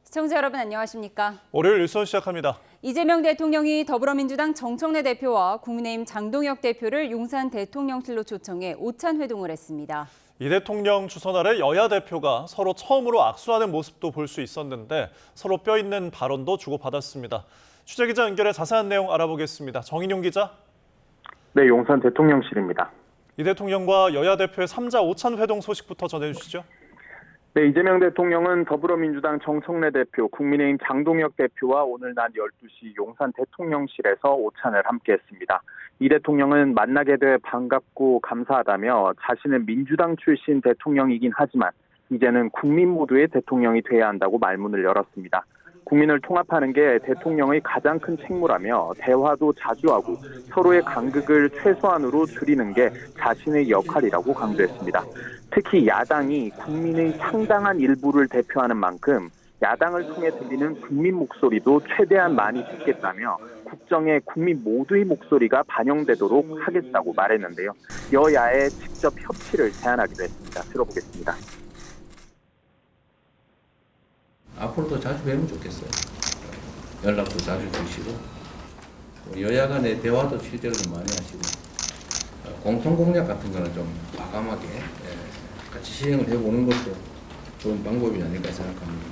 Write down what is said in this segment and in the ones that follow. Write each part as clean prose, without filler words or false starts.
시청자 여러분 안녕하십니까? 월요일 뉴스 시작합니다. 이재명 대통령이 더불어민주당 정청래 대표와 국민의힘 장동혁 대표를 용산 대통령실로 초청해 오찬 회동을 했습니다. 이 대통령 주선 아래 여야 대표가 서로 처음으로 악수하는 모습도 볼 수 있었는데 서로 뼈있는 발언도 주고받았습니다. 취재기자 연결해 자세한 내용 알아보겠습니다. 정인용 기자. 네, 용산 대통령실입니다. 이 대통령과 여야 대표의 3자 오찬 회동 소식부터 전해주시죠. 네, 이재명 대통령은 더불어민주당 정청래 대표, 국민의힘 장동혁 대표와 오늘 낮 12시 용산 대통령실에서 오찬을 함께했습니다. 이 대통령은 만나게 돼 반갑고 감사하다며 자신은 민주당 출신 대통령이긴 하지만 이제는 국민 모두의 대통령이 돼야 한다고 말문을 열었습니다. 국민을 통합하는 게 대통령의 가장 큰 책무라며 대화도 자주 하고 서로의 간극을 최소한으로 줄이는 게 자신의 역할이라고 강조했습니다. 특히 야당이 국민의 상당한 일부를 대표하는 만큼 야당을 통해 들리는 국민 목소리도 최대한 많이 듣겠다며 국정에 국민 모두의 목소리가 반영되도록 하겠다고 말했는데요. 여야의 직접 협치를 제안하기도 했습니다. 들어보겠습니다. 앞으로도 자주 뵈면 좋겠어요. 연락도 자주 주시고 여야 간의 대화도 실제로 좀 많이 하시고 공통 공약 같은 거는 좀 과감하게 같이 시행을 해보는 것도 좋은 방법이 아닐까 생각합니다.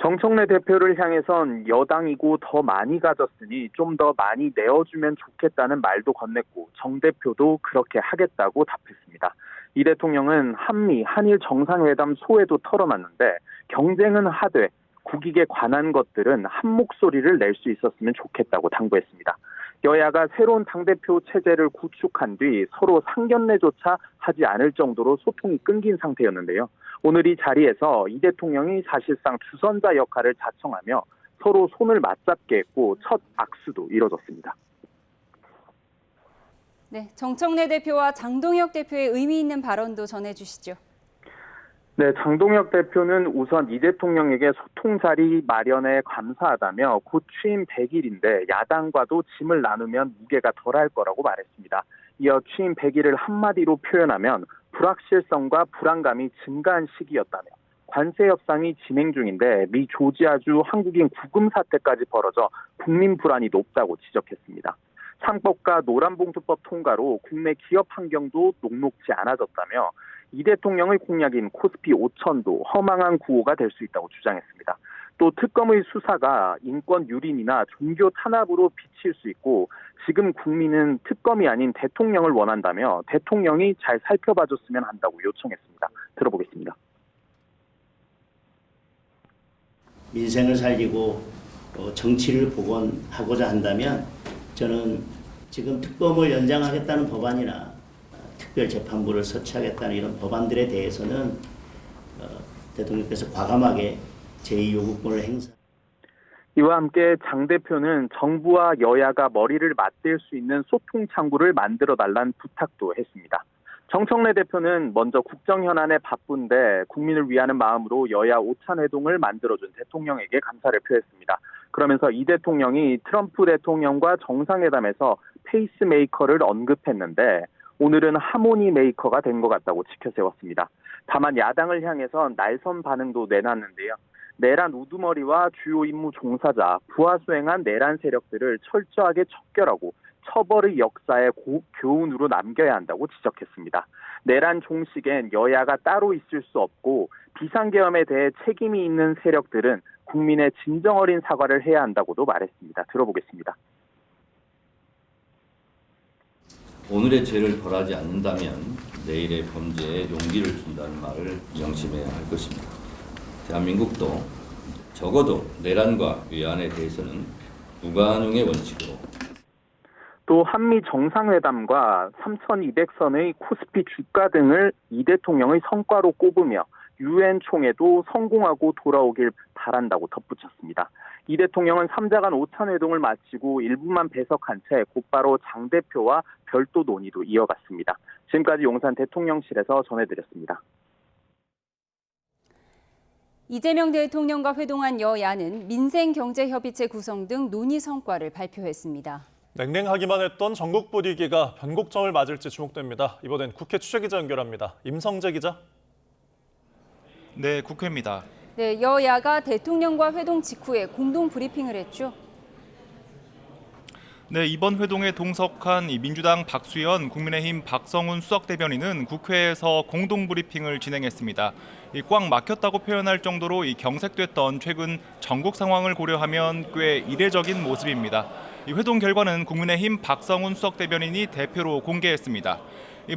정청래 대표를 향해선 여당이고 더 많이 가졌으니 좀 더 많이 내어주면 좋겠다는 말도 건넸고 정 대표도 그렇게 하겠다고 답했습니다. 이 대통령은 한미, 한일 정상회담 소회도 털어놨는데 경쟁은 하되 국익에 관한 것들은 한 목소리를 낼 수 있었으면 좋겠다고 당부했습니다. 여야가 새로운 당대표 체제를 구축한 뒤 서로 상견례조차 하지 않을 정도로 소통이 끊긴 상태였는데요. 오늘 이 자리에서 이 대통령이 사실상 주선자 역할을 자청하며 서로 손을 맞잡게 했고 첫 악수도 이뤄졌습니다. 네, 정청래 대표와 장동혁 대표의 의미 있는 발언도 전해주시죠. 네, 장동혁 대표는 우선 이 대통령에게 소통 자리 마련에 감사하다며 곧 취임 100일인데 야당과도 짐을 나누면 무게가 덜할 거라고 말했습니다. 이어 취임 100일을 한마디로 표현하면 불확실성과 불안감이 증가한 시기였다며 관세 협상이 진행 중인데 미 조지아주 한국인 구금 사태까지 벌어져 국민 불안이 높다고 지적했습니다. 상법과 노란봉투법 통과로 국내 기업 환경도 녹록지 않아졌다며 이 대통령의 공약인 코스피 5천도 허망한 구호가 될 수 있다고 주장했습니다. 또 특검의 수사가 인권 유린이나 종교 탄압으로 비칠 수 있고 지금 국민은 특검이 아닌 대통령을 원한다며 대통령이 잘 살펴봐줬으면 한다고 요청했습니다. 들어보겠습니다. 민생을 살리고 정치를 복원하고자 한다면 저는 지금 특검을 연장하겠다는 법안이나 특별재판부를 설치하겠다는 이런 법안들에 대해서는 대통령께서 과감하게 제2요구권을 행사. 이와 함께 장 대표는 정부와 여야가 머리를 맞댈 수 있는 소통 창구를 만들어달라는 부탁도 했습니다. 정청래 대표는 먼저 국정 현안에 바쁜데 국민을 위하는 마음으로 여야 오찬 회동을 만들어준 대통령에게 감사를 표했습니다. 그러면서 이 대통령이 트럼프 대통령과 정상회담에서 페이스메이커를 언급했는데 오늘은 하모니 메이커가 된 것 같다고 지켜세웠습니다. 다만 야당을 향해서 날선 반응도 내놨는데요. 내란 우두머리와 주요 임무 종사자, 부하 수행한 내란 세력들을 철저하게 척결하고 처벌의 역사에 교훈으로 남겨야 한다고 지적했습니다. 내란 종식엔 여야가 따로 있을 수 없고 비상계엄에 대해 책임이 있는 세력들은 국민의 진정 어린 사과를 해야 한다고도 말했습니다. 들어보겠습니다. 오늘의 죄를 벌하지 않는다면 내일의 범죄에 용기를 준다는 말을 명심해야 할 것입니다. 대한민국도 적어도 내란과 위안에 대해서는 무관용의 원칙으로 또 한미 정상회담과 3,200선의 코스피 주가 등을 이 대통령의 성과로 꼽으며 유엔 총회도 성공하고 돌아오길 바란다고 덧붙였습니다. 이 대통령은 3자 간 오찬 회동을 마치고 일부만 배석한 채 곧바로 장 대표와 별도 논의도 이어갔습니다. 지금까지 용산 대통령실에서 전해드렸습니다. 이재명 대통령과 회동한 여야는 민생경제협의체 구성 등 논의 성과를 발표했습니다. 냉랭하기만 했던 전국 분위기가 변곡점을 맞을지 주목됩니다. 이번엔 국회 취재기자 연결합니다. 임성재 기자. 네, 국회입니다. 네, 여야가 대통령과 회동 직후에 공동 브리핑을 했죠. 네, 이번 회동에 동석한 민주당 박수현, 국민의힘 박성훈 수석대변인은 국회에서 공동 브리핑을 진행했습니다. 꽉 막혔다고 표현할 정도로 경색됐던 최근 전국 상황을 고려하면 꽤 이례적인 모습입니다. 회동 결과는 국민의힘 박성훈 수석대변인이 대표로 공개했습니다.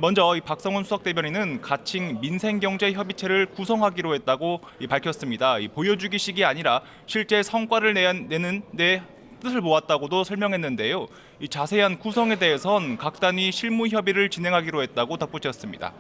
먼저 박성훈 수석대변인은 가칭 민생경제협의체를 구성하기로 했다고 밝혔습니다. 보여주기식이 아니라 실제 성과를 내는 데 뜻을 모았다고도 설명했는데요. 자세한 구성에 대해선 각 단위 실무 협의를 진행하기로 했다고 덧붙였습니다.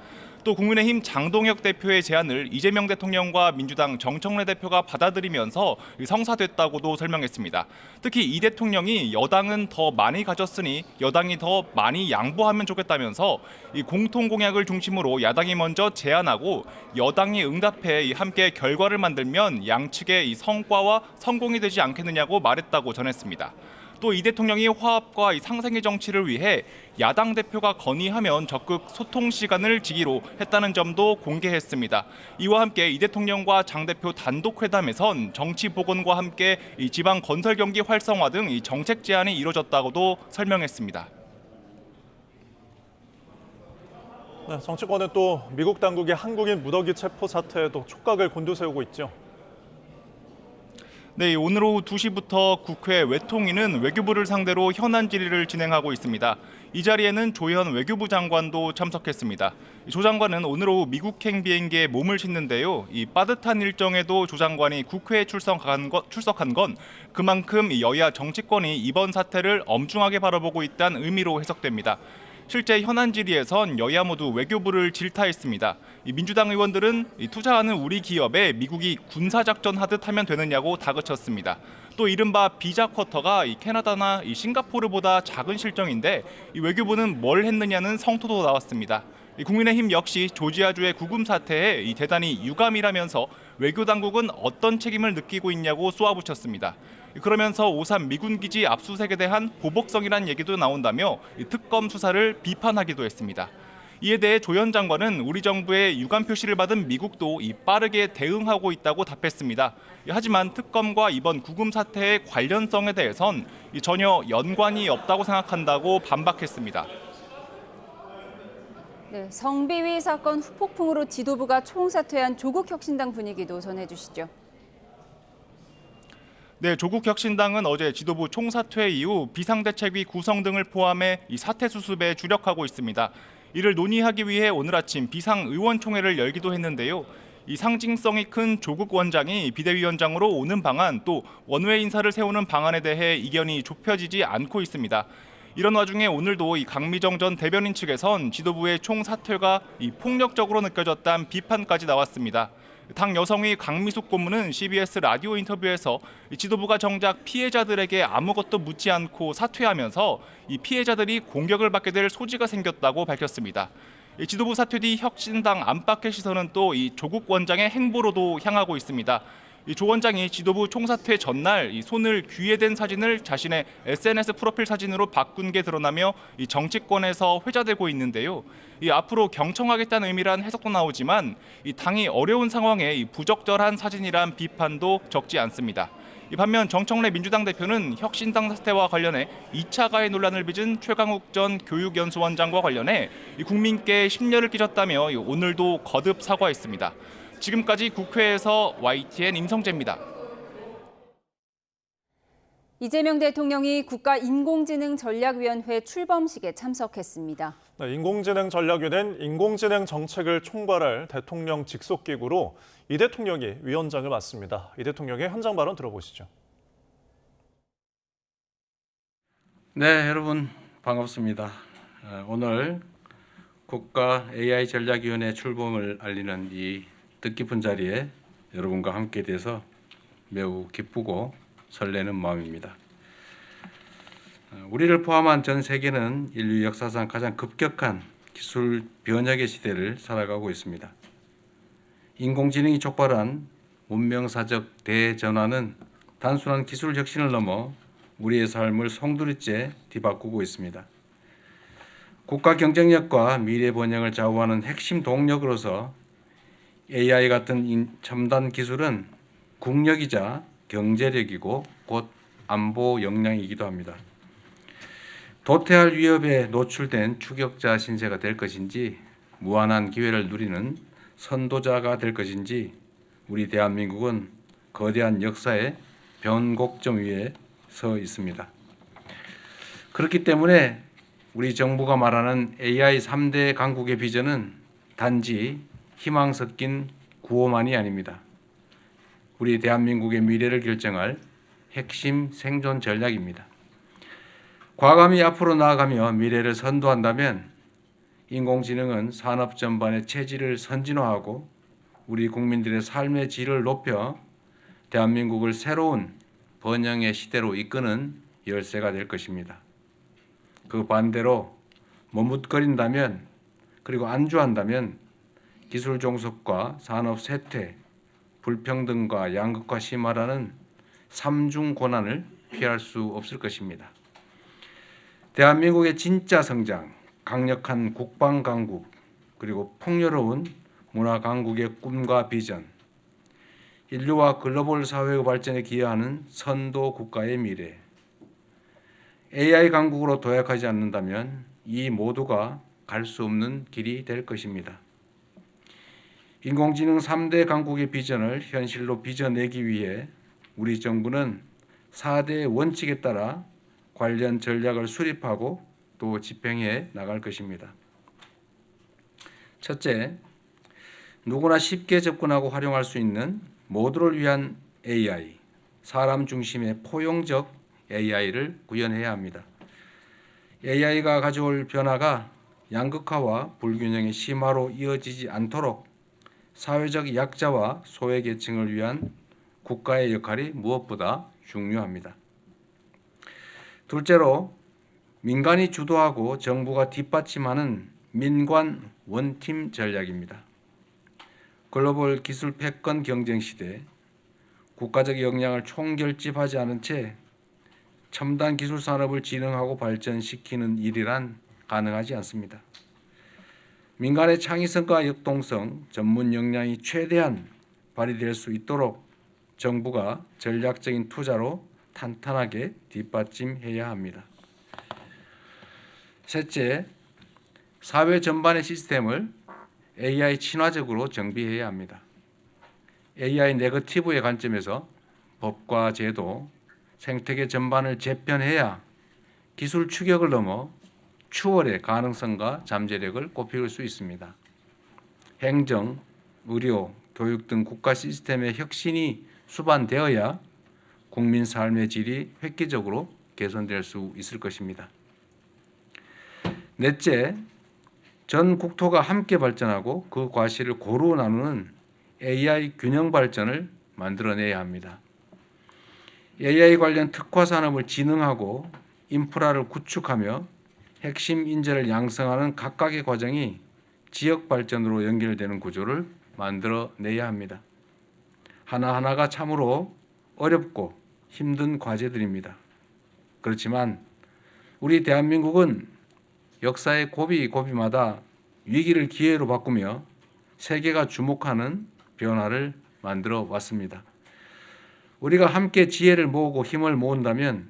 또 국민의힘 장동혁 대표의 제안을 이재명 대통령과 민주당 정청래 대표가 받아들이면서 성사됐다고도 설명했습니다. 특히 이 대통령이 여당은 더 많이 가졌으니 여당이 더 많이 양보하면 좋겠다면서 이 공통 공약을 중심으로 야당이 먼저 제안하고 여당이 응답해 함께 결과를 만들면 양측의 성과와 성공이 되지 않겠느냐고 말했다고 전했습니다. 또 이 대통령이 화합과 상생의 정치를 위해 야당 대표가 건의하면 적극 소통 시간을 지기로 했다는 점도 공개했습니다. 이와 함께 이 대통령과 장 대표 단독 회담에선 정치 복원과 함께 지방 건설 경기 활성화 등 정책 제안이 이루어졌다고도 설명했습니다. 네, 정치권은 또 미국 당국의 한국인 무더기 체포 사태에도 촉각을 곤두세우고 있죠. 네, 오늘 오후 2시부터 국회 외통위는 외교부를 상대로 현안 질의를 진행하고 있습니다. 이 자리에는 조현 외교부 장관도 참석했습니다. 조 장관은 오늘 오후 미국행 비행기에 몸을 싣는데요. 이 빠듯한 일정에도 조 장관이 국회에 출석한 건 그만큼 여야 정치권이 이번 사태를 엄중하게 바라보고 있다는 의미로 해석됩니다. 실제 현안 질의에선 여야 모두 외교부를 질타했습니다. 민주당 의원들은 투자하는 우리 기업에 미국이 군사작전 하듯 하면 되느냐고 다그쳤습니다. 또 이른바 비자 쿼터가 캐나다나 싱가포르보다 작은 실정인데 외교부는 뭘 했느냐는 성토도 나왔습니다. 국민의힘 역시 조지아주의 구금 사태에 대단히 유감이라면서 외교 당국은 어떤 책임을 느끼고 있냐고 쏘아붙였습니다. 그러면서 오산 미군기지 압수수색에 대한 보복성이란 얘기도 나온다며 특검 수사를 비판하기도 했습니다. 이에 대해 조현 장관은 우리 정부의 유감 표시를 받은 미국도 빠르게 대응하고 있다고 답했습니다. 하지만 특검과 이번 구금 사태의 관련성에 대해선 전혀 연관이 없다고 생각한다고 반박했습니다. 네, 성비위 사건 후폭풍으로 지도부가 총사퇴한 조국혁신당 분위기도 전해주시죠. 네, 조국혁신당은 어제 지도부 총사퇴 이후 비상대책위 구성 등을 포함해 사태 수습에 주력하고 있습니다. 이를 논의하기 위해 오늘 아침 비상의원총회를 열기도 했는데요. 상징성이 큰 조국 원장이 비대위원장으로 오는 방안 또 원외 인사를 세우는 방안에 대해 이견이 좁혀지지 않고 있습니다. 이런 와중에 오늘도 강미정 전 대변인 측에선 지도부의 총사퇴가 폭력적으로 느껴졌다는 비판까지 나왔습니다. 당 여성위 강미숙 고문은 CBS 라디오 인터뷰에서 지도부가 정작 피해자들에게 아무것도 묻지 않고 사퇴하면서 이 피해자들이 공격을 받게 될 소지가 생겼다고 밝혔습니다. 지도부 사퇴 뒤 혁신당 안팎의 시선은 또 조국 원장의 행보로도 향하고 있습니다. 조 원장이 지도부 총사퇴 전날 손을 귀에 댄 사진을 자신의 SNS 프로필 사진으로 바꾼 게 드러나며 정치권에서 회자되고 있는데요. 앞으로 경청하겠다는 의미란 해석도 나오지만 당이 어려운 상황에 부적절한 사진이란 비판도 적지 않습니다. 반면 정청래 민주당 대표는 혁신당 사태와 관련해 2차 가해 논란을 빚은 최강욱 전 교육연수원장과 관련해 국민께 심려를 끼쳤다며 오늘도 거듭 사과했습니다. 지금까지 국회에서 YTN 임성재입니다. 이재명 대통령이 국가인공지능전략위원회 출범식에 참석했습니다. 네, 인공지능전략위는 인공지능 정책을 총괄할 대통령 직속기구로 이 대통령이 위원장을 맡습니다. 이 대통령의 현장 발언 들어보시죠. 네, 여러분 반갑습니다. 오늘 국가 AI 전략위원회 출범을 알리는 이 뜻깊은 자리에 여러분과 함께 돼서 매우 기쁘고 설레는 마음입니다. 우리를 포함한 전 세계는 인류 역사상 가장 급격한 기술 변혁의 시대를 살아가고 있습니다. 인공지능이 촉발한 문명사적 대전환은 단순한 기술 혁신을 넘어 우리의 삶을 송두리째 뒤바꾸고 있습니다. 국가 경쟁력과 미래 번영을 좌우하는 핵심 동력으로서 AI 같은 첨단 기술은 국력이자 경제력이고 곧 안보 역량이기도 합니다. 도태할 위협에 노출된 추격자 신세가 될 것인지 무한한 기회를 누리는 선도자가 될 것인지 우리 대한민국은 거대한 역사의 변곡점 위에 서 있습니다. 그렇기 때문에 우리 정부가 말하는 AI 3대 강국의 비전은 단지 희망 섞인 구호만이 아닙니다. 우리 대한민국의 미래를 결정할 핵심 생존 전략입니다. 과감히 앞으로 나아가며 미래를 선도한다면 인공지능은 산업 전반의 체질을 선진화하고 우리 국민들의 삶의 질을 높여 대한민국을 새로운 번영의 시대로 이끄는 열쇠가 될 것입니다. 그 반대로 머뭇거린다면 그리고 안주한다면 기술 종속과 산업 쇠퇴, 불평등과 양극화 심화라는 삼중 고난을 피할 수 없을 것입니다. 대한민국의 진짜 성장, 강력한 국방 강국, 그리고 풍요로운 문화 강국의 꿈과 비전, 인류와 글로벌 사회의 발전에 기여하는 선도 국가의 미래, AI 강국으로 도약하지 않는다면 이 모두가 갈 수 없는 길이 될 것입니다. 인공지능 3대 강국의 비전을 현실로 빚어내기 위해 우리 정부는 4대 원칙에 따라 관련 전략을 수립하고 또 집행해 나갈 것입니다. 첫째, 누구나 쉽게 접근하고 활용할 수 있는 모두를 위한 AI, 사람 중심의 포용적 AI를 구현해야 합니다. AI가 가져올 변화가 양극화와 불균형의 심화로 이어지지 않도록 사회적 약자와 소외계층을 위한 국가의 역할이 무엇보다 중요합니다. 둘째로, 민간이 주도하고 정부가 뒷받침하는 민관 원팀 전략입니다. 글로벌 기술 패권 경쟁 시대, 국가적 역량을 총결집하지 않은 채 첨단 기술 산업을 진흥하고 발전시키는 일이란 가능하지 않습니다. 민간의 창의성과 역동성, 전문 역량이 최대한 발휘될 수 있도록 정부가 전략적인 투자로 탄탄하게 뒷받침해야 합니다. 셋째, 사회 전반의 시스템을 AI 친화적으로 정비해야 합니다. AI 네거티브의 관점에서 법과 제도, 생태계 전반을 재편해야 기술 추격을 넘어 추월의 가능성과 잠재력을 꽃피울 수 있습니다. 행정, 의료, 교육 등 국가 시스템의 혁신이 수반되어야 국민 삶의 질이 획기적으로 개선될 수 있을 것입니다. 넷째, 전 국토가 함께 발전하고 그 과실을 고루 나누는 AI 균형 발전을 만들어내야 합니다. AI 관련 특화 산업을 진흥하고 인프라를 구축하며 핵심 인재를 양성하는 각각의 과정이 지역 발전으로 연결되는 구조를 만들어내야 합니다. 하나하나가 참으로 어렵고 힘든 과제들입니다. 그렇지만 우리 대한민국은 역사의 고비고비마다 위기를 기회로 바꾸며 세계가 주목하는 변화를 만들어 왔습니다. 우리가 함께 지혜를 모으고 힘을 모은다면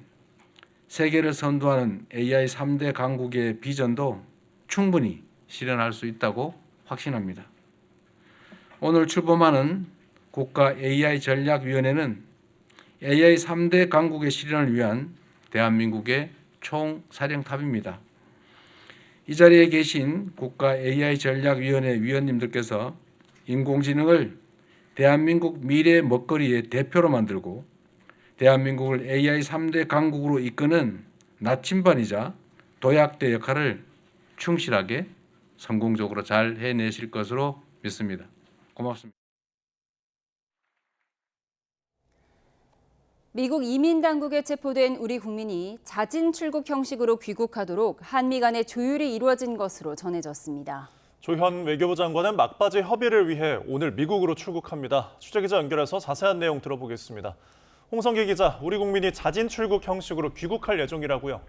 세계를 선도하는 AI 3대 강국의 비전도 충분히 실현할 수 있다고 확신합니다. 오늘 출범하는 국가 AI 전략위원회는 AI 3대 강국의 실현을 위한 대한민국의 총사령탑입니다. 이 자리에 계신 국가 AI 전략위원회 위원님들께서 인공지능을 대한민국 미래 먹거리의 대표로 만들고 대한민국을 AI 3대 강국으로 이끄는 나침반이자 도약대 역할을 충실하게 성공적으로 잘 해내실 것으로 믿습니다. 고맙습니다. 미국 이민 당국에 체포된 우리 국민이 자진 출국 형식으로 귀국하도록 한미 간의 조율이 이루어진 것으로 전해졌습니다. 조현 외교부 장관은 막바지 협의를 위해 오늘 미국으로 출국합니다. 취재기자 연결해서 자세한 내용 들어보겠습니다. 홍성기 기자, 우리 국민이 자진 출국 형식으로 귀국할 예정이라고요?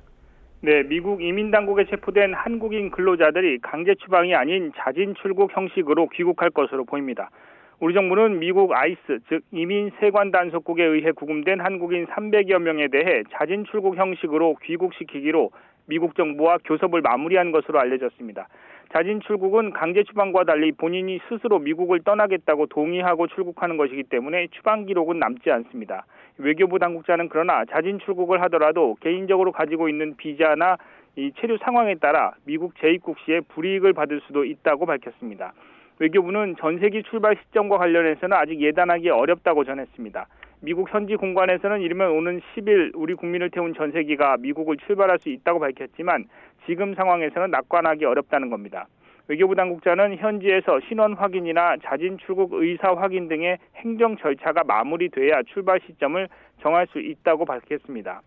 네, 미국 이민당국에 체포된 한국인 근로자들이 강제 추방이 아닌 자진 출국 형식으로 귀국할 것으로 보입니다. 우리 정부는 미국 아이스, 즉 이민 세관 단속국에 의해 구금된 한국인 300여 명에 대해 자진 출국 형식으로 귀국시키기로 미국 정부와 교섭을 마무리한 것으로 알려졌습니다. 자진 출국은 강제 추방과 달리 본인이 스스로 미국을 떠나겠다고 동의하고 출국하는 것이기 때문에 추방 기록은 남지 않습니다. 외교부 당국자는 그러나 자진 출국을 하더라도 개인적으로 가지고 있는 비자나 이 체류 상황에 따라 미국 재입국 시에 불이익을 받을 수도 있다고 밝혔습니다. 외교부는 전세기 출발 시점과 관련해서는 아직 예단하기 어렵다고 전했습니다. 미국 현지 공관에서는 이르면 오는 10일 우리 국민을 태운 전세기가 미국을 출발할 수 있다고 밝혔지만 지금 상황에서는 낙관하기 어렵다는 겁니다. 외교부 당국자는 현지에서 신원 확인이나 자진 출국 의사 확인 등의 행정 절차가 마무리돼야 출발 시점을 정할 수 있다고 밝혔습니다.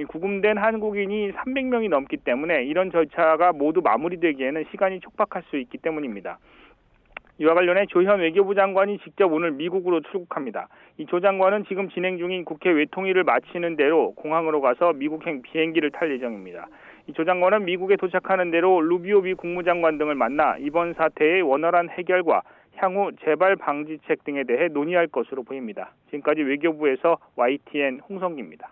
구금된 한국인이 300명이 넘기 때문에 이런 절차가 모두 마무리되기에는 시간이 촉박할 수 있기 때문입니다. 이와 관련해 조현 외교부 장관이 직접 오늘 미국으로 출국합니다. 이 조 장관은 지금 진행 중인 국회 외통위를 마치는 대로 공항으로 가서 미국행 비행기를 탈 예정입니다. 이 조 장관은 미국에 도착하는 대로 루비오 미 국무장관 등을 만나 이번 사태의 원활한 해결과 향후 재발 방지책 등에 대해 논의할 것으로 보입니다. 지금까지 외교부에서 YTN 홍성기입니다.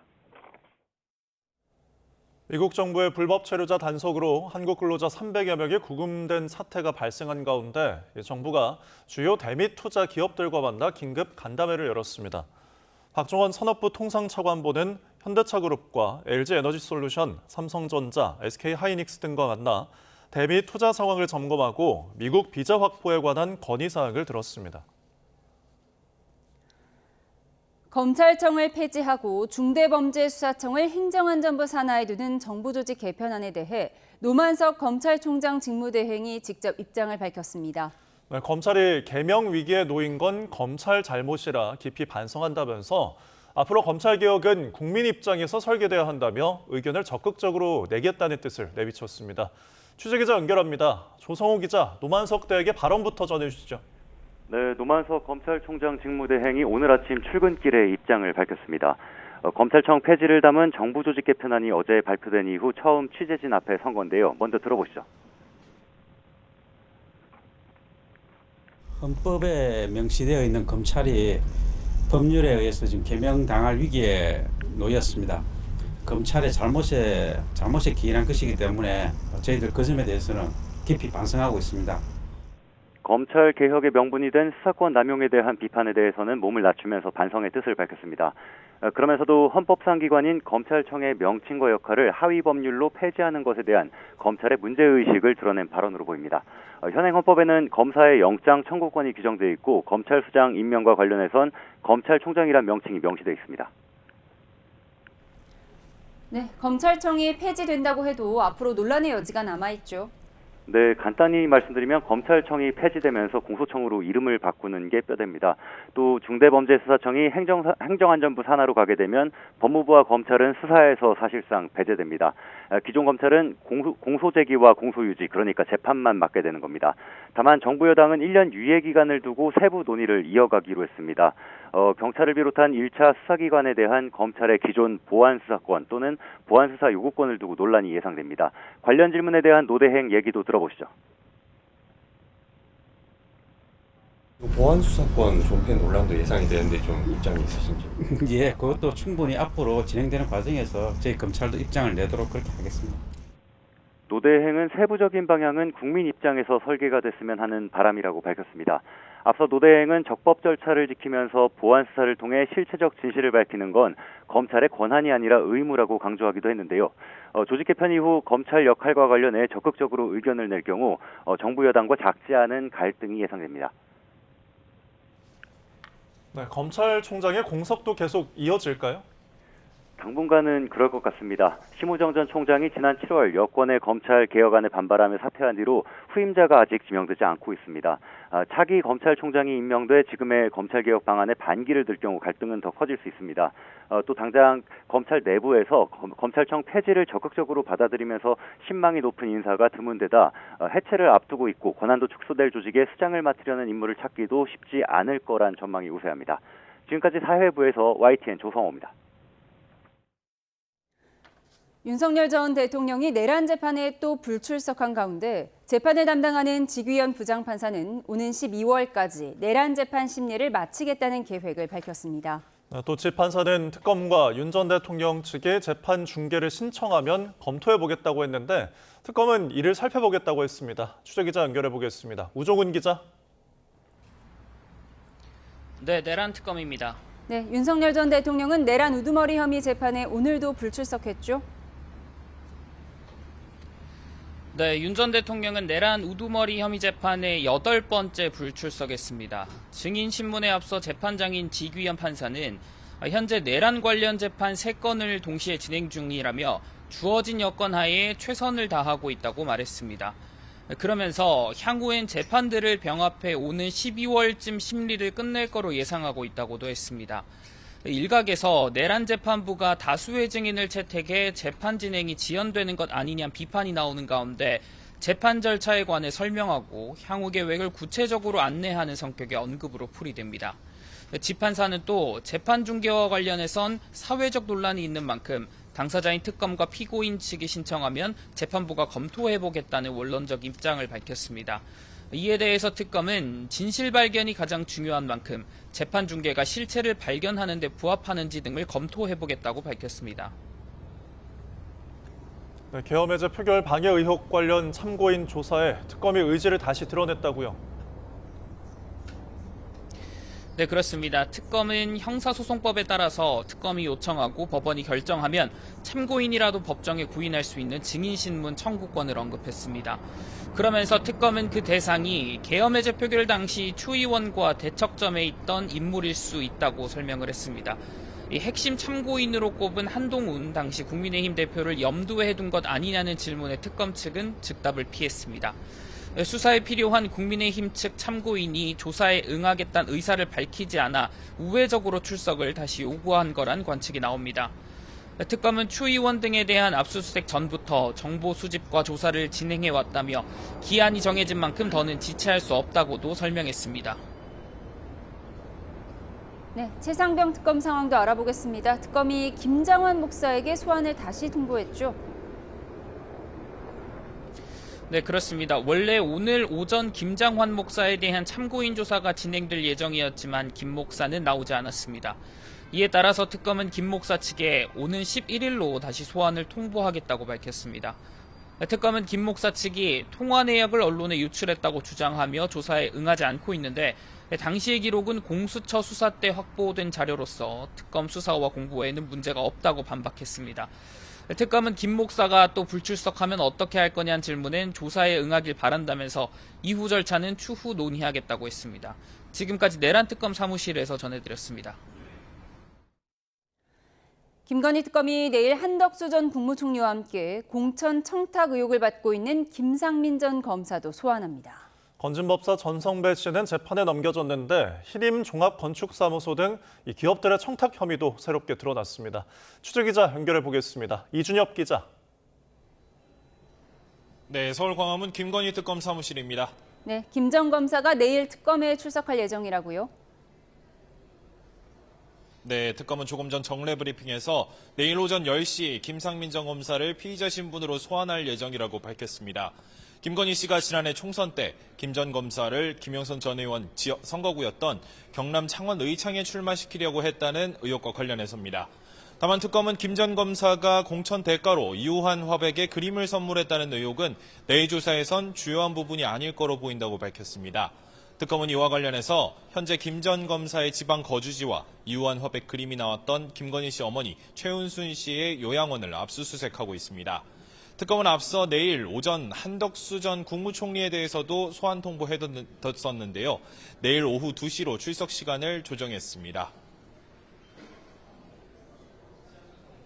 미국 정부의 불법 체류자 단속으로 한국 근로자 300여 명이 구금된 사태가 발생한 가운데 정부가 주요 대미 투자 기업들과 만나 긴급 간담회를 열었습니다. 박종원 산업부 통상차관보는 현대차그룹과 LG에너지솔루션, 삼성전자, SK하이닉스 등과 만나 대미 투자 상황을 점검하고 미국 비자 확보에 관한 건의사항을 들었습니다. 검찰청을 폐지하고 중대범죄수사청을 행정안전부 산하에 두는 정부 조직 개편안에 대해 노만석 검찰총장 직무대행이 직접 입장을 밝혔습니다. 네, 검찰이 개명 위기에 놓인 건 검찰 잘못이라 깊이 반성한다면서 앞으로 검찰개혁은 국민 입장에서 설계돼야 한다며 의견을 적극적으로 내겠다는 뜻을 내비쳤습니다. 취재기자 연결합니다. 조성호 기자, 노만석 대행의 발언부터 전해주시죠. 네, 노만석 검찰총장 직무대행이 오늘 아침 출근길에 입장을 밝혔습니다. 검찰청 폐지를 담은 정부 조직 개편안이 어제 발표된 이후 처음 취재진 앞에 선 건데요. 먼저 들어보시죠. 헌법에 명시되어 있는 검찰이 법률에 의해서 지금 개명당할 위기에 놓였습니다. 검찰의 잘못에 기인한 것이기 때문에 저희들 그 점에 대해서는 깊이 반성하고 있습니다. 검찰 개혁의 명분이 된 수사권 남용에 대한 비판에 대해서는 몸을 낮추면서 반성의 뜻을 밝혔습니다. 그러면서도 헌법상 기관인 검찰청의 명칭과 역할을 하위 법률로 폐지하는 것에 대한 검찰의 문제의식을 드러낸 발언으로 보입니다. 현행 헌법에는 검사의 영장 청구권이 규정되어 있고 검찰수장 임명과 관련해선 검찰총장이란 명칭이 명시되어 있습니다. 네, 검찰청이 폐지된다고 해도 앞으로 논란의 여지가 남아있죠. 네, 간단히 말씀드리면 검찰청이 폐지되면서 공소청으로 이름을 바꾸는 게 뼈대입니다. 또 중대범죄수사청이 행정안전부 산하로 가게 되면 법무부와 검찰은 수사에서 사실상 배제됩니다. 기존 검찰은 공소제기와 공소유지, 그러니까 재판만 맡게 되는 겁니다. 다만 정부 여당은 1년 유예 기간을 두고 세부 논의를 이어가기로 했습니다. 경찰을 비롯한 1차 수사기관에 대한 검찰의 기존 보안수사권 또는 보안수사 요구권을 두고 논란이 예상됩니다. 관련 질문에 대한 노대행 얘기도 들어보시죠. 보안수사권 존폐 논란도 예상이 되는데 좀 입장이 있으신지? 예, 그것도 충분히 앞으로 진행되는 과정에서 저희 검찰도 입장을 내도록 그렇게 하겠습니다. 노대행은 세부적인 방향은 국민 입장에서 설계가 됐으면 하는 바람이라고 밝혔습니다. 앞서 노대행은 적법 절차를 지키면서 보안 수사를 통해 실체적 진실을 밝히는 건 검찰의 권한이 아니라 의무라고 강조하기도 했는데요. 조직 개편 이후 검찰 역할과 관련해 적극적으로 의견을 낼 경우 정부 여당과 작지 않은 갈등이 예상됩니다. 네, 검찰총장의 공석도 계속 이어질까요? 당분간은 그럴 것 같습니다. 심우정 전 총장이 지난 7월 여권의 검찰 개혁안에 반발하며 사퇴한 뒤로 후임자가 아직 지명되지 않고 있습니다. 차기 검찰총장이 임명돼 지금의 검찰개혁 방안에 반기를 들 경우 갈등은 더 커질 수 있습니다. 또 당장 검찰 내부에서 검찰청 폐지를 적극적으로 받아들이면서 신망이 높은 인사가 드문 데다 해체를 앞두고 있고 권한도 축소될 조직에 수장을 맡으려는 인물을 찾기도 쉽지 않을 거란 전망이 우세합니다. 지금까지 사회부에서 YTN 조성호입니다. 윤석열 전 대통령이 내란 재판에 또 불출석한 가운데 재판을 담당하는 직위원 부장판사는 오는 12월까지 내란 재판 심리를 마치겠다는 계획을 밝혔습니다. 또 재판사는 특검과 윤 전 대통령 측에 재판 중계를 신청하면 검토해보겠다고 했는데 특검은 이를 살펴보겠다고 했습니다. 취재기자 연결해보겠습니다. 우종훈 기자. 네, 내란 특검입니다. 네, 윤석열 전 대통령은 내란 우두머리 혐의 재판에 오늘도 불출석했죠? 네, 윤 전 대통령은 내란 우두머리 혐의 재판에 8번째 불출석했습니다. 증인 신문에 앞서 재판장인 직위원 판사는 현재 내란 관련 재판 3건을 동시에 진행 중이라며 주어진 여건 하에 최선을 다하고 있다고 말했습니다. 그러면서 향후엔 재판들을 병합해 오는 12월쯤 심리를 끝낼 거로 예상하고 있다고도 했습니다. 일각에서 내란 재판부가 다수의 증인을 채택해 재판 진행이 지연되는 것 아니냐는 비판이 나오는 가운데 재판 절차에 관해 설명하고 향후 계획을 구체적으로 안내하는 성격의 언급으로 풀이됩니다. 지판사는 또 재판 중계와 관련해선 사회적 논란이 있는 만큼 당사자인 특검과 피고인 측이 신청하면 재판부가 검토해보겠다는 원론적 입장을 밝혔습니다. 이에 대해서 특검은 진실 발견이 가장 중요한 만큼 재판 중계가 실체를 발견하는 데 부합하는지 등을 검토해보겠다고 밝혔습니다. 네, 계엄해제 표결 방해 의혹 관련 참고인 조사에 특검이 의지를 다시 드러냈다고요? 네, 그렇습니다. 특검은 형사소송법에 따라서 특검이 요청하고 법원이 결정하면 참고인이라도 법정에 구인할 수 있는 증인신문 청구권을 언급했습니다. 그러면서 특검은 그 대상이 계엄해제 표결 당시 추의원과 대척점에 있던 인물일 수 있다고 설명을 했습니다. 이 핵심 참고인으로 꼽은 한동훈 당시 국민의힘 대표를 염두에 둔 것 아니냐는 질문에 특검 측은 즉답을 피했습니다. 수사에 필요한 국민의힘 측 참고인이 조사에 응하겠다는 의사를 밝히지 않아 우회적으로 출석을 다시 요구한 거란 관측이 나옵니다. 특검은 추 의원 등에 대한 압수수색 전부터 정보 수집과 조사를 진행해왔다며 기한이 정해진 만큼 더는 지체할 수 없다고도 설명했습니다. 네, 최상병 특검 상황도 알아보겠습니다. 특검이 김장환 목사에게 소환을 다시 통보했죠? 네, 그렇습니다. 원래 오늘 오전 김장환 목사에 대한 참고인 조사가 진행될 예정이었지만 김 목사는 나오지 않았습니다. 이에 따라서 특검은 김 목사 측에 오는 11일로 다시 소환을 통보하겠다고 밝혔습니다. 특검은 김 목사 측이 통화 내역을 언론에 유출했다고 주장하며 조사에 응하지 않고 있는데 당시의 기록은 공수처 수사 때 확보된 자료로서 특검 수사와 공보에는 문제가 없다고 반박했습니다. 특검은 김 목사가 또 불출석하면 어떻게 할 거냐는 질문엔 조사에 응하길 바란다면서 이후 절차는 추후 논의하겠다고 했습니다. 지금까지 내란 특검 사무실에서 전해드렸습니다. 김건희 특검이 내일 한덕수 전 국무총리와 함께 공천 청탁 의혹을 받고 있는 김상민 전 검사도 소환합니다. 건진법사 전성배 씨는 재판에 넘겨졌는데 희림 종합건축사무소 등 이 기업들의 청탁 혐의도 새롭게 드러났습니다. 취재기자 연결해 보겠습니다. 이준엽 기자. 네, 서울 광화문 김건희 특검 사무실입니다. 네, 김 전 검사가 내일 특검에 출석할 예정이라고요? 네, 특검은 조금 전 정례 브리핑에서 내일 오전 10시 김상민 전 검사를 피의자 신분으로 소환할 예정이라고 밝혔습니다. 김건희 씨가 지난해 총선 때 김 전 검사를 김영선 전 의원 지역 선거구였던 경남 창원 의창에 출마시키려고 했다는 의혹과 관련해서입니다. 다만 특검은 김 전 검사가 공천 대가로 이우한 화백에 그림을 선물했다는 의혹은 내일 조사에선 주요한 부분이 아닐 거로 보인다고 밝혔습니다. 특검은 이와 관련해서 현재 김 전 검사의 지방 거주지와 이우한 화백 그림이 나왔던 김건희 씨 어머니 최은순 씨의 요양원을 압수수색하고 있습니다. 특검은 앞서 내일 오전 한덕수 전 국무총리에 대해서도 소환 통보해뒀었는데요. 내일 오후 2시로 출석 시간을 조정했습니다.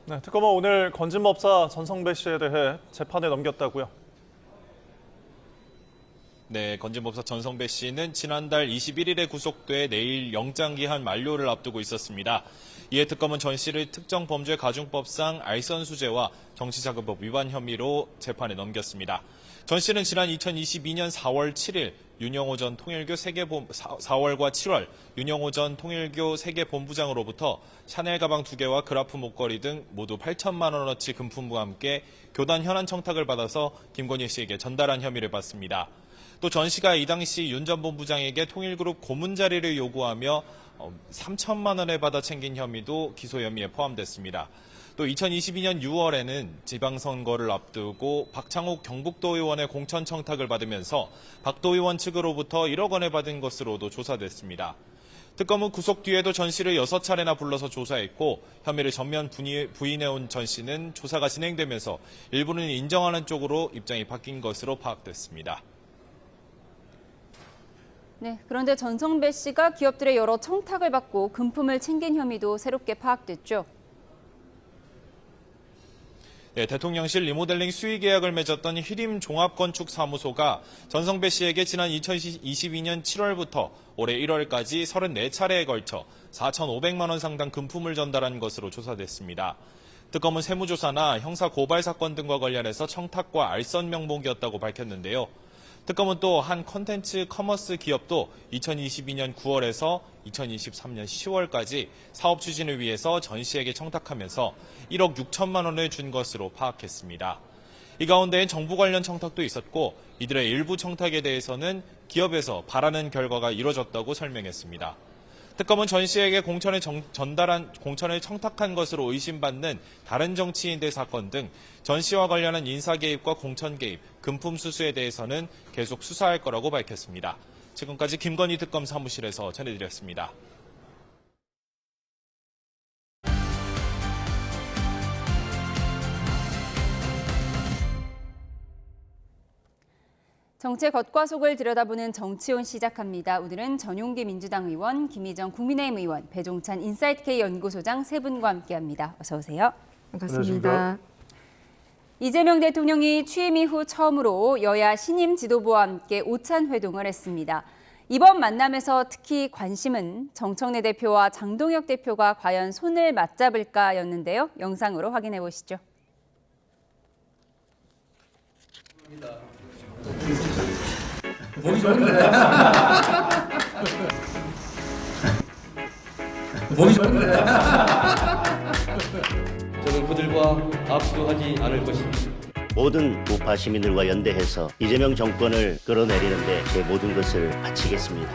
네, 특검은 오늘 건진법사 전성배 씨에 대해 재판에 넘겼다고요? 네, 건진법사 전성배 씨는 지난달 21일에 구속돼 내일 영장기한 만료를 앞두고 있었습니다. 이에 특검은 전 씨를 특정 범죄 가중법상 알선수재와 정치자금법 위반 혐의로 재판에 넘겼습니다. 전 씨는 지난 2022년 4월 7일 4월과 7월 윤영호 전 통일교 세계본부장으로부터 샤넬 가방 2개와 그라프 목걸이 등 모두 8천만 원어치 금품과 함께 교단 현안 청탁을 받아서 김건희 씨에게 전달한 혐의를 받습니다. 또 전 씨가 이 당시 윤 전 본부장에게 통일그룹 고문 자리를 요구하며 3천만 원을 받아 챙긴 혐의도 기소 혐의에 포함됐습니다. 또 2022년 6월에는 지방선거를 앞두고 박창욱 경북도 의원의 공천 청탁을 받으면서 박도 의원 측으로부터 1억 원을 받은 것으로도 조사됐습니다. 특검은 구속 뒤에도 전 씨를 6차례나 불러서 조사했고 혐의를 전면 부인해온 전 씨는 조사가 진행되면서 일부는 인정하는 쪽으로 입장이 바뀐 것으로 파악됐습니다. 네, 그런데 전성배 씨가 기업들의 여러 청탁을 받고 금품을 챙긴 혐의도 새롭게 파악됐죠. 네, 대통령실 리모델링 수의 계약을 맺었던 히림 종합건축사무소가 전성배 씨에게 지난 2022년 7월부터 올해 1월까지 34차례에 걸쳐 4,500만 원 상당 금품을 전달한 것으로 조사됐습니다. 특검은 세무조사나 형사 고발 사건 등과 관련해서 청탁과 알선 명목이었다고 밝혔는데요. 특검은 또 한 콘텐츠 커머스 기업도 2022년 9월에서 2023년 10월까지 사업 추진을 위해서 전 씨에게 청탁하면서 1억 6천만 원을 준 것으로 파악했습니다. 이 가운데엔 정부 관련 청탁도 있었고 이들의 일부 청탁에 대해서는 기업에서 바라는 결과가 이뤄졌다고 설명했습니다. 특검은 전 씨에게 공천을 청탁한 것으로 의심받는 다른 정치인들 사건 등 전 씨와 관련한 인사 개입과 공천 개입, 금품 수수에 대해서는 계속 수사할 거라고 밝혔습니다. 지금까지 김건희 특검 사무실에서 전해드렸습니다. 정치의 겉과 속을 들여다보는 정치온 시작합니다. 오늘은 전용기 민주당 의원, 김희정 국민의힘 의원, 배종찬 인사이트K 연구소장 세 분과 함께합니다. 어서 오세요. 반갑습니다. 이재명 대통령이 취임 이후 처음으로 여야 신임 지도부와 함께 오찬 회동을 했습니다. 이번 만남에서 특히 관심은 정청래 대표와 장동혁 대표가 과연 손을 맞잡을까였는데요. 영상으로 확인해 보시죠. 보기 좋은데. 보기 좋은데. 저는 그들과 악수하지 않을 것입니다. 모든 우파 시민들과 연대해서 이재명 정권을 끌어내리는데 제 모든 것을 바치겠습니다.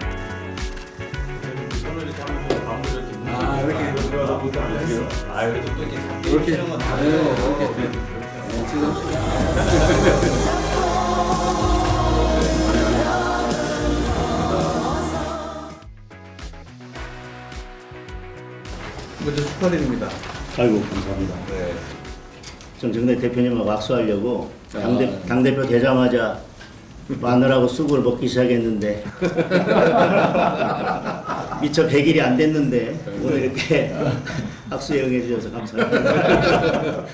먼저 축하드립니다. 아이고 감사합니다. 네. 정청래 대표님하고 악수하려고 당대표 되자마자 마늘하고 쑥을 먹기 시작했는데 미처 100일이 안 됐는데 오늘 이렇게 악수 영해 주셔서 감사합니다.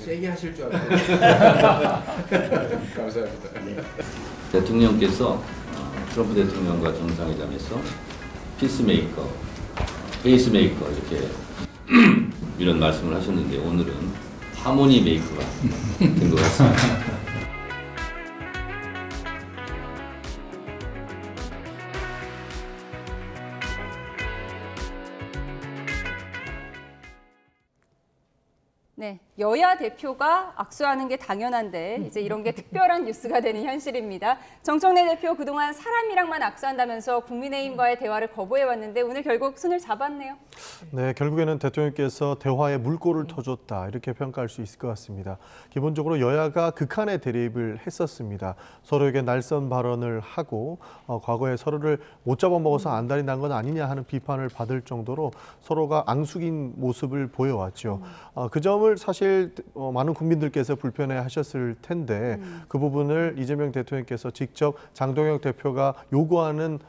세게 하실 줄 알았어요. 감사합니다. 네. 대통령께서 트럼프 대통령과 정상회담에서 피스메이커, 페이스메이커 이렇게 이런 말씀을 하셨는데 오늘은 하모니 메이커가 된 것 같습니다. 네, 여야 대표가 악수하는 게 당연한데 이제 이런 게 특별한 뉴스가 되는 현실입니다. 정청래 대표 그동안 사람이랑만 악수한다면서 국민의힘과의 대화를 거부해왔는데 오늘 결국 손을 잡았네요. 네, 결국에는 대통령께서 대화에 물꼬를 터줬다 이렇게 평가할 수 있을 것 같습니다. 기본적으로 여야가 극한의 대립을 했었습니다. 서로에게 날선 발언을 하고 과거에 서로를 못 잡아먹어서 안달이 난 건 아니냐 하는 비판을 받을 정도로 서로가 앙숙인 모습을 보여왔죠. 그 점을 부분을 사실 많은 국민들께서 불편해하셨을 텐데 그 부분을 이재명 대통령께서 직접 장동혁 대표가 요구하는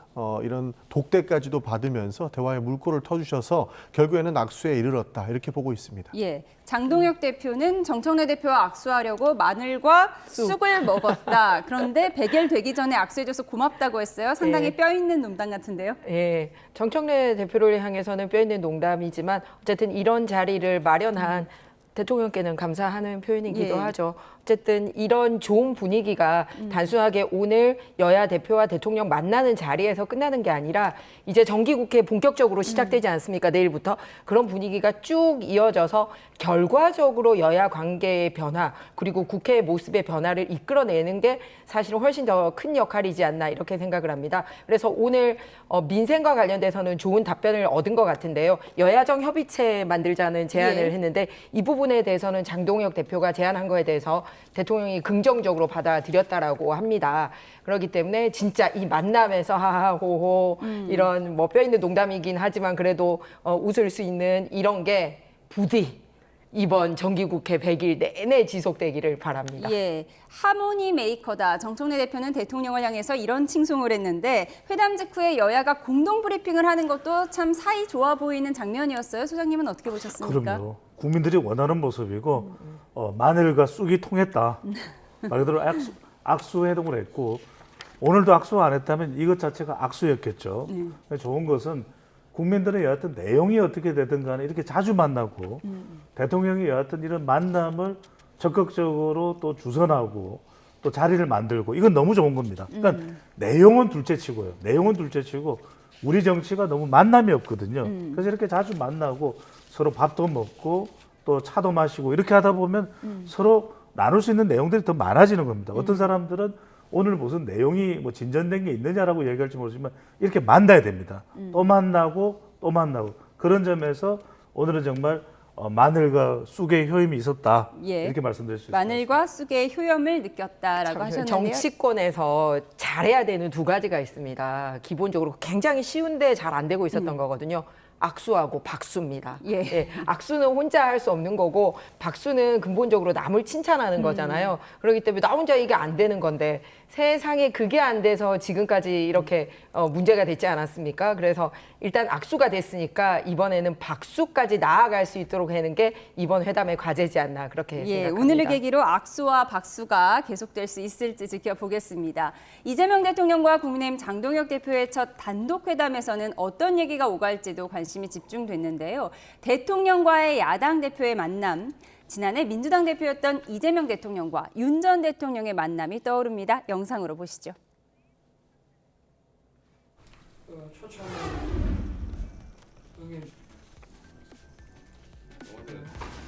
이런 독대까지도 받으면서 대화의 물꼬를 터주셔서 결국에는 악수에 이르렀다 이렇게 보고 있습니다. 예, 장동혁 대표는 정청래 대표와 악수하려고 마늘과 쑥을 먹었다. 그런데 100일 되기 전에 악수해줘서 고맙다고 했어요. 상당히 뼈 있는 농담 같은데요. 예, 정청래 대표를 향해서는 뼈 있는 농담이지만 어쨌든 이런 자리를 마련한 대통령께는 감사하는 표현이기도 하죠. 어쨌든 이런 좋은 분위기가 단순하게 오늘 여야 대표와 대통령 만나는 자리에서 끝나는 게 아니라 이제 정기국회 본격적으로 시작되지 않습니까? 내일부터. 그런 분위기가 쭉 이어져서 결과적으로 여야 관계의 변화 그리고 국회의 모습의 변화를 이끌어내는 게 사실은 훨씬 더 큰 역할이지 않나 이렇게 생각을 합니다. 그래서 오늘 민생과 관련돼서는 좋은 답변을 얻은 것 같은데요. 여야정 협의체 만들자는 제안을 했는데 이 부분에 대해서는 장동혁 대표가 제안한 거에 대해서 대통령이 긍정적으로 받아들였다라고 합니다. 그렇기 때문에 진짜 이 만남에서 하하호호 이런 뭐 뼈 있는 농담이긴 하지만 그래도 웃을 수 있는 이런 게 부디 이번 정기국회 100일 내내 지속되기를 바랍니다. 예, 하모니 메이커다. 정청래 대표는 대통령을 향해서 이런 칭송을 했는데 회담 직후에 여야가 공동 브리핑을 하는 것도 참 사이 좋아 보이는 장면이었어요. 소장님은 어떻게 보셨습니까? 그럼요. 국민들이 원하는 모습이고 마늘과 쑥이 통했다. 말 그대로 악수 회동을 했고 오늘도 악수 안 했다면 이것 자체가 악수였겠죠. 좋은 것은 국민들은 여하튼 내용이 어떻게 되든 간에 이렇게 자주 만나고 대통령이 여하튼 이런 만남을 적극적으로 또 주선하고 또 자리를 만들고 이건 너무 좋은 겁니다. 그러니까 내용은 둘째치고요. 내용은 둘째치고 우리 정치가 너무 만남이 없거든요. 그래서 이렇게 자주 만나고 서로 밥도 먹고 또 차도 마시고 이렇게 하다 보면 서로 나눌 수 있는 내용들이 더 많아지는 겁니다. 어떤 사람들은 오늘 무슨 내용이 뭐 진전된 게 있느냐라고 얘기할지 모르지만 이렇게 만나야 됩니다. 또 만나고 또 만나고 그런 점에서 오늘은 정말 마늘과 쑥의 효임이 있었다. 이렇게 말씀드릴 수 있습니다. 마늘과 쑥의 효염을 느꼈다라고 하셨는데요. 정치권에서 잘해야 되는 두 가지가 있습니다. 기본적으로 굉장히 쉬운데 잘 안 되고 있었던 거거든요. 악수하고 박수입니다. 악수는 혼자 할 수 없는 거고 박수는 근본적으로 남을 칭찬하는 거잖아요. 그렇기 때문에 나 혼자 이게 안 되는 건데 세상에 그게 안 돼서 지금까지 이렇게 문제가 됐지 않았습니까? 그래서 일단 악수가 됐으니까 이번에는 박수까지 나아갈 수 있도록 하는 게 이번 회담의 과제지 않나 그렇게 생각합니다. 오늘을 계기로 악수와 박수가 계속될 수 있을지 지켜보겠습니다. 이재명 대통령과 국민의힘 장동혁 대표의 첫 단독 회담에서는 어떤 얘기가 오갈지도 관심이 집중됐는데요. 대통령과의 야당 대표의 만남, 지난해 민주당 대표였던 이재명 대통령과 윤 전 대통령의 만남이 떠오릅니다. 영상으로 보시죠.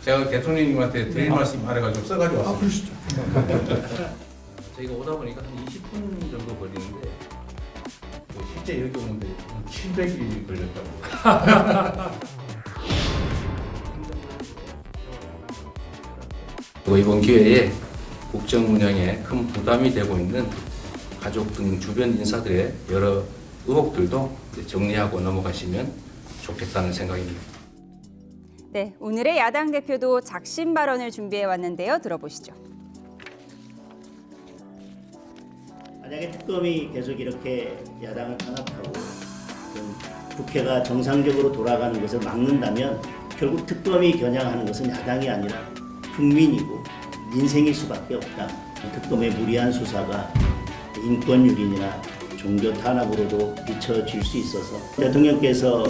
제가 대통령님한테 드릴 말씀 말해가지고 써가지고 왔습니다. 그러시죠. 저희가 오다 보니까 한 20분 정도 걸리는데 실제 여기 오는데 700일이 걸렸다고. 이번 기회에 국정 운영에 큰 부담이 되고 있는 가족 등 주변 인사들의 여러 의혹들도 정리하고 넘어가시면 좋겠다는 생각입니다. 네, 오늘의 야당 대표도 작심 발언을 준비해 왔는데요. 들어보시죠. 만약에 특검이 계속 이렇게 야당을 탄압하고 국회가 정상적으로 돌아가는 것을 막는다면 결국 특검이 겨냥하는 것은 야당이 아니라 국민이고 민생일 수밖에 없다. 특검의 무리한 수사가 인권 유린이나 종교 탄압으로도 비춰질 수 있어서 대통령께서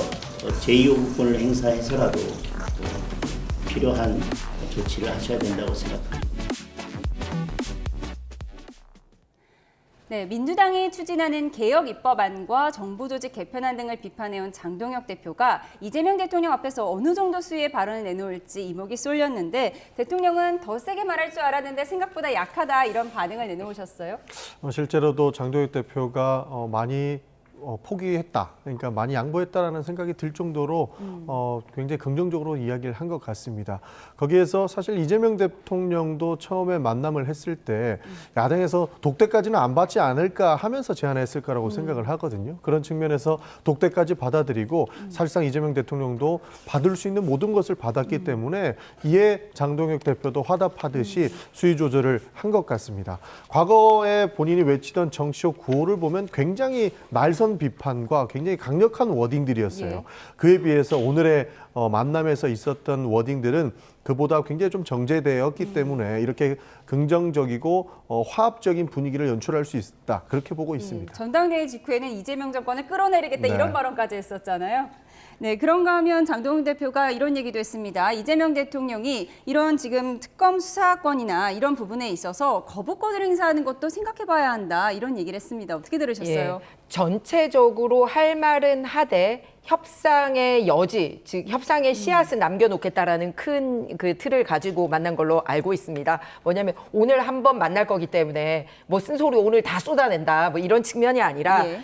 제2요구권을 행사해서라도 필요한 조치를 하셔야 된다고 생각합니다. 네, 민주당이 추진하는 개혁 입법안과 정부 조직 개편안 등을 비판해온 장동혁 대표가 이재명 대통령 앞에서 어느 정도 수위의 발언을 내놓을지 이목이 쏠렸는데 대통령은 더 세게 말할 줄 알았는데 생각보다 약하다 이런 반응을 내놓으셨어요. 실제로도 장동혁 대표가 많이 포기했다. 그러니까 많이 양보했다라는 생각이 들 정도로 굉장히 긍정적으로 이야기를 한 것 같습니다. 거기에서 사실 이재명 대통령도 처음에 만남을 했을 때 야당에서 독대까지는 안 받지 않을까 하면서 제안했을 거라고 생각을 하거든요. 그런 측면에서 독대까지 받아들이고 사실상 이재명 대통령도 받을 수 있는 모든 것을 받았기 때문에 이에 장동혁 대표도 화답하듯이 수위 조절을 한 것 같습니다. 과거에 본인이 외치던 정치적 구호를 보면 굉장히 날선 비판과 굉장히 강력한 워딩들이었어요. 예. 그에 비해서 오늘의 만남에서 있었던 워딩들은 그보다 굉장히 좀 정제되었기 때문에 이렇게 긍정적이고 화합적인 분위기를 연출할 수 있다. 그렇게 보고 있습니다. 전당대회 직후에는 이재명 정권을 끌어내리겠다 네. 이런 발언까지 했었잖아요. 네, 그런가 하면 장동훈 대표가 이런 얘기도 했습니다. 이재명 대통령이 이런 지금 특검 수사권이나 이런 부분에 있어서 거부권을 행사하는 것도 생각해봐야 한다. 이런 얘기를 했습니다. 어떻게 들으셨어요? 예, 전체적으로 할 말은 하되 협상의 여지, 즉 협상의 씨앗을 남겨놓겠다라는 큰 그 틀을 가지고 만난 걸로 알고 있습니다. 뭐냐면 오늘 한번 만날 거기 때문에 뭐 쓴소리 오늘 다 쏟아낸다 뭐 이런 측면이 아니라 예.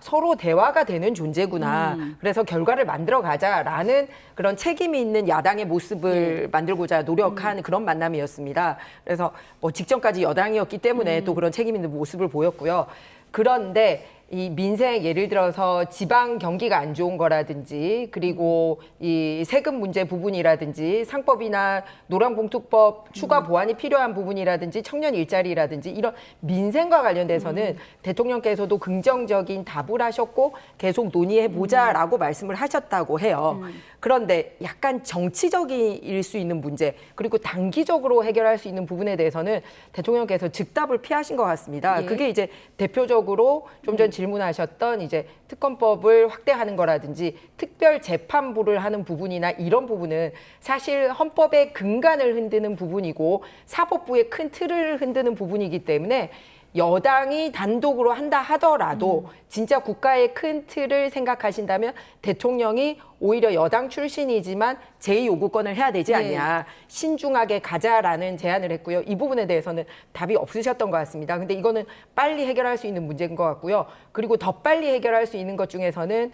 서로 대화가 되는 존재구나. 그래서 결과를 만들어 가자라는 그런 책임이 있는 야당의 모습을 만들고자 노력한 그런 만남이었습니다. 그래서 뭐 직전까지 여당이었기 때문에 또 그런 책임 있는 모습을 보였고요. 그런데 이 민생 예를 들어서 지방 경기가 안 좋은 거라든지 그리고 이 세금 문제 부분이라든지 상법이나 노란봉투법 추가 보완이 필요한 부분이라든지 청년 일자리라든지 이런 민생과 관련돼서는 대통령께서도 긍정적인 답을 하셨고 계속 논의해보자라고 말씀을 하셨다고 해요. 그런데 약간 정치적일 수 있는 문제 그리고 단기적으로 해결할 수 있는 부분에 대해서는 대통령께서 즉답을 피하신 것 같습니다. 예. 그게 이제 대표적으로 좀 전 질문하셨던 이제 특검법을 확대하는 거라든지 특별 재판부를 하는 부분이나 이런 부분은 사실 헌법의 근간을 흔드는 부분이고 사법부의 큰 틀을 흔드는 부분이기 때문에 여당이 단독으로 한다 하더라도 진짜 국가의 큰 틀을 생각하신다면 대통령이 오히려 여당 출신이지만 제2요구권을 해야 되지 않냐. 신중하게 가자라는 제안을 했고요. 이 부분에 대해서는 답이 없으셨던 것 같습니다. 근데 이거는 빨리 해결할 수 있는 문제인 것 같고요. 그리고 더 빨리 해결할 수 있는 것 중에서는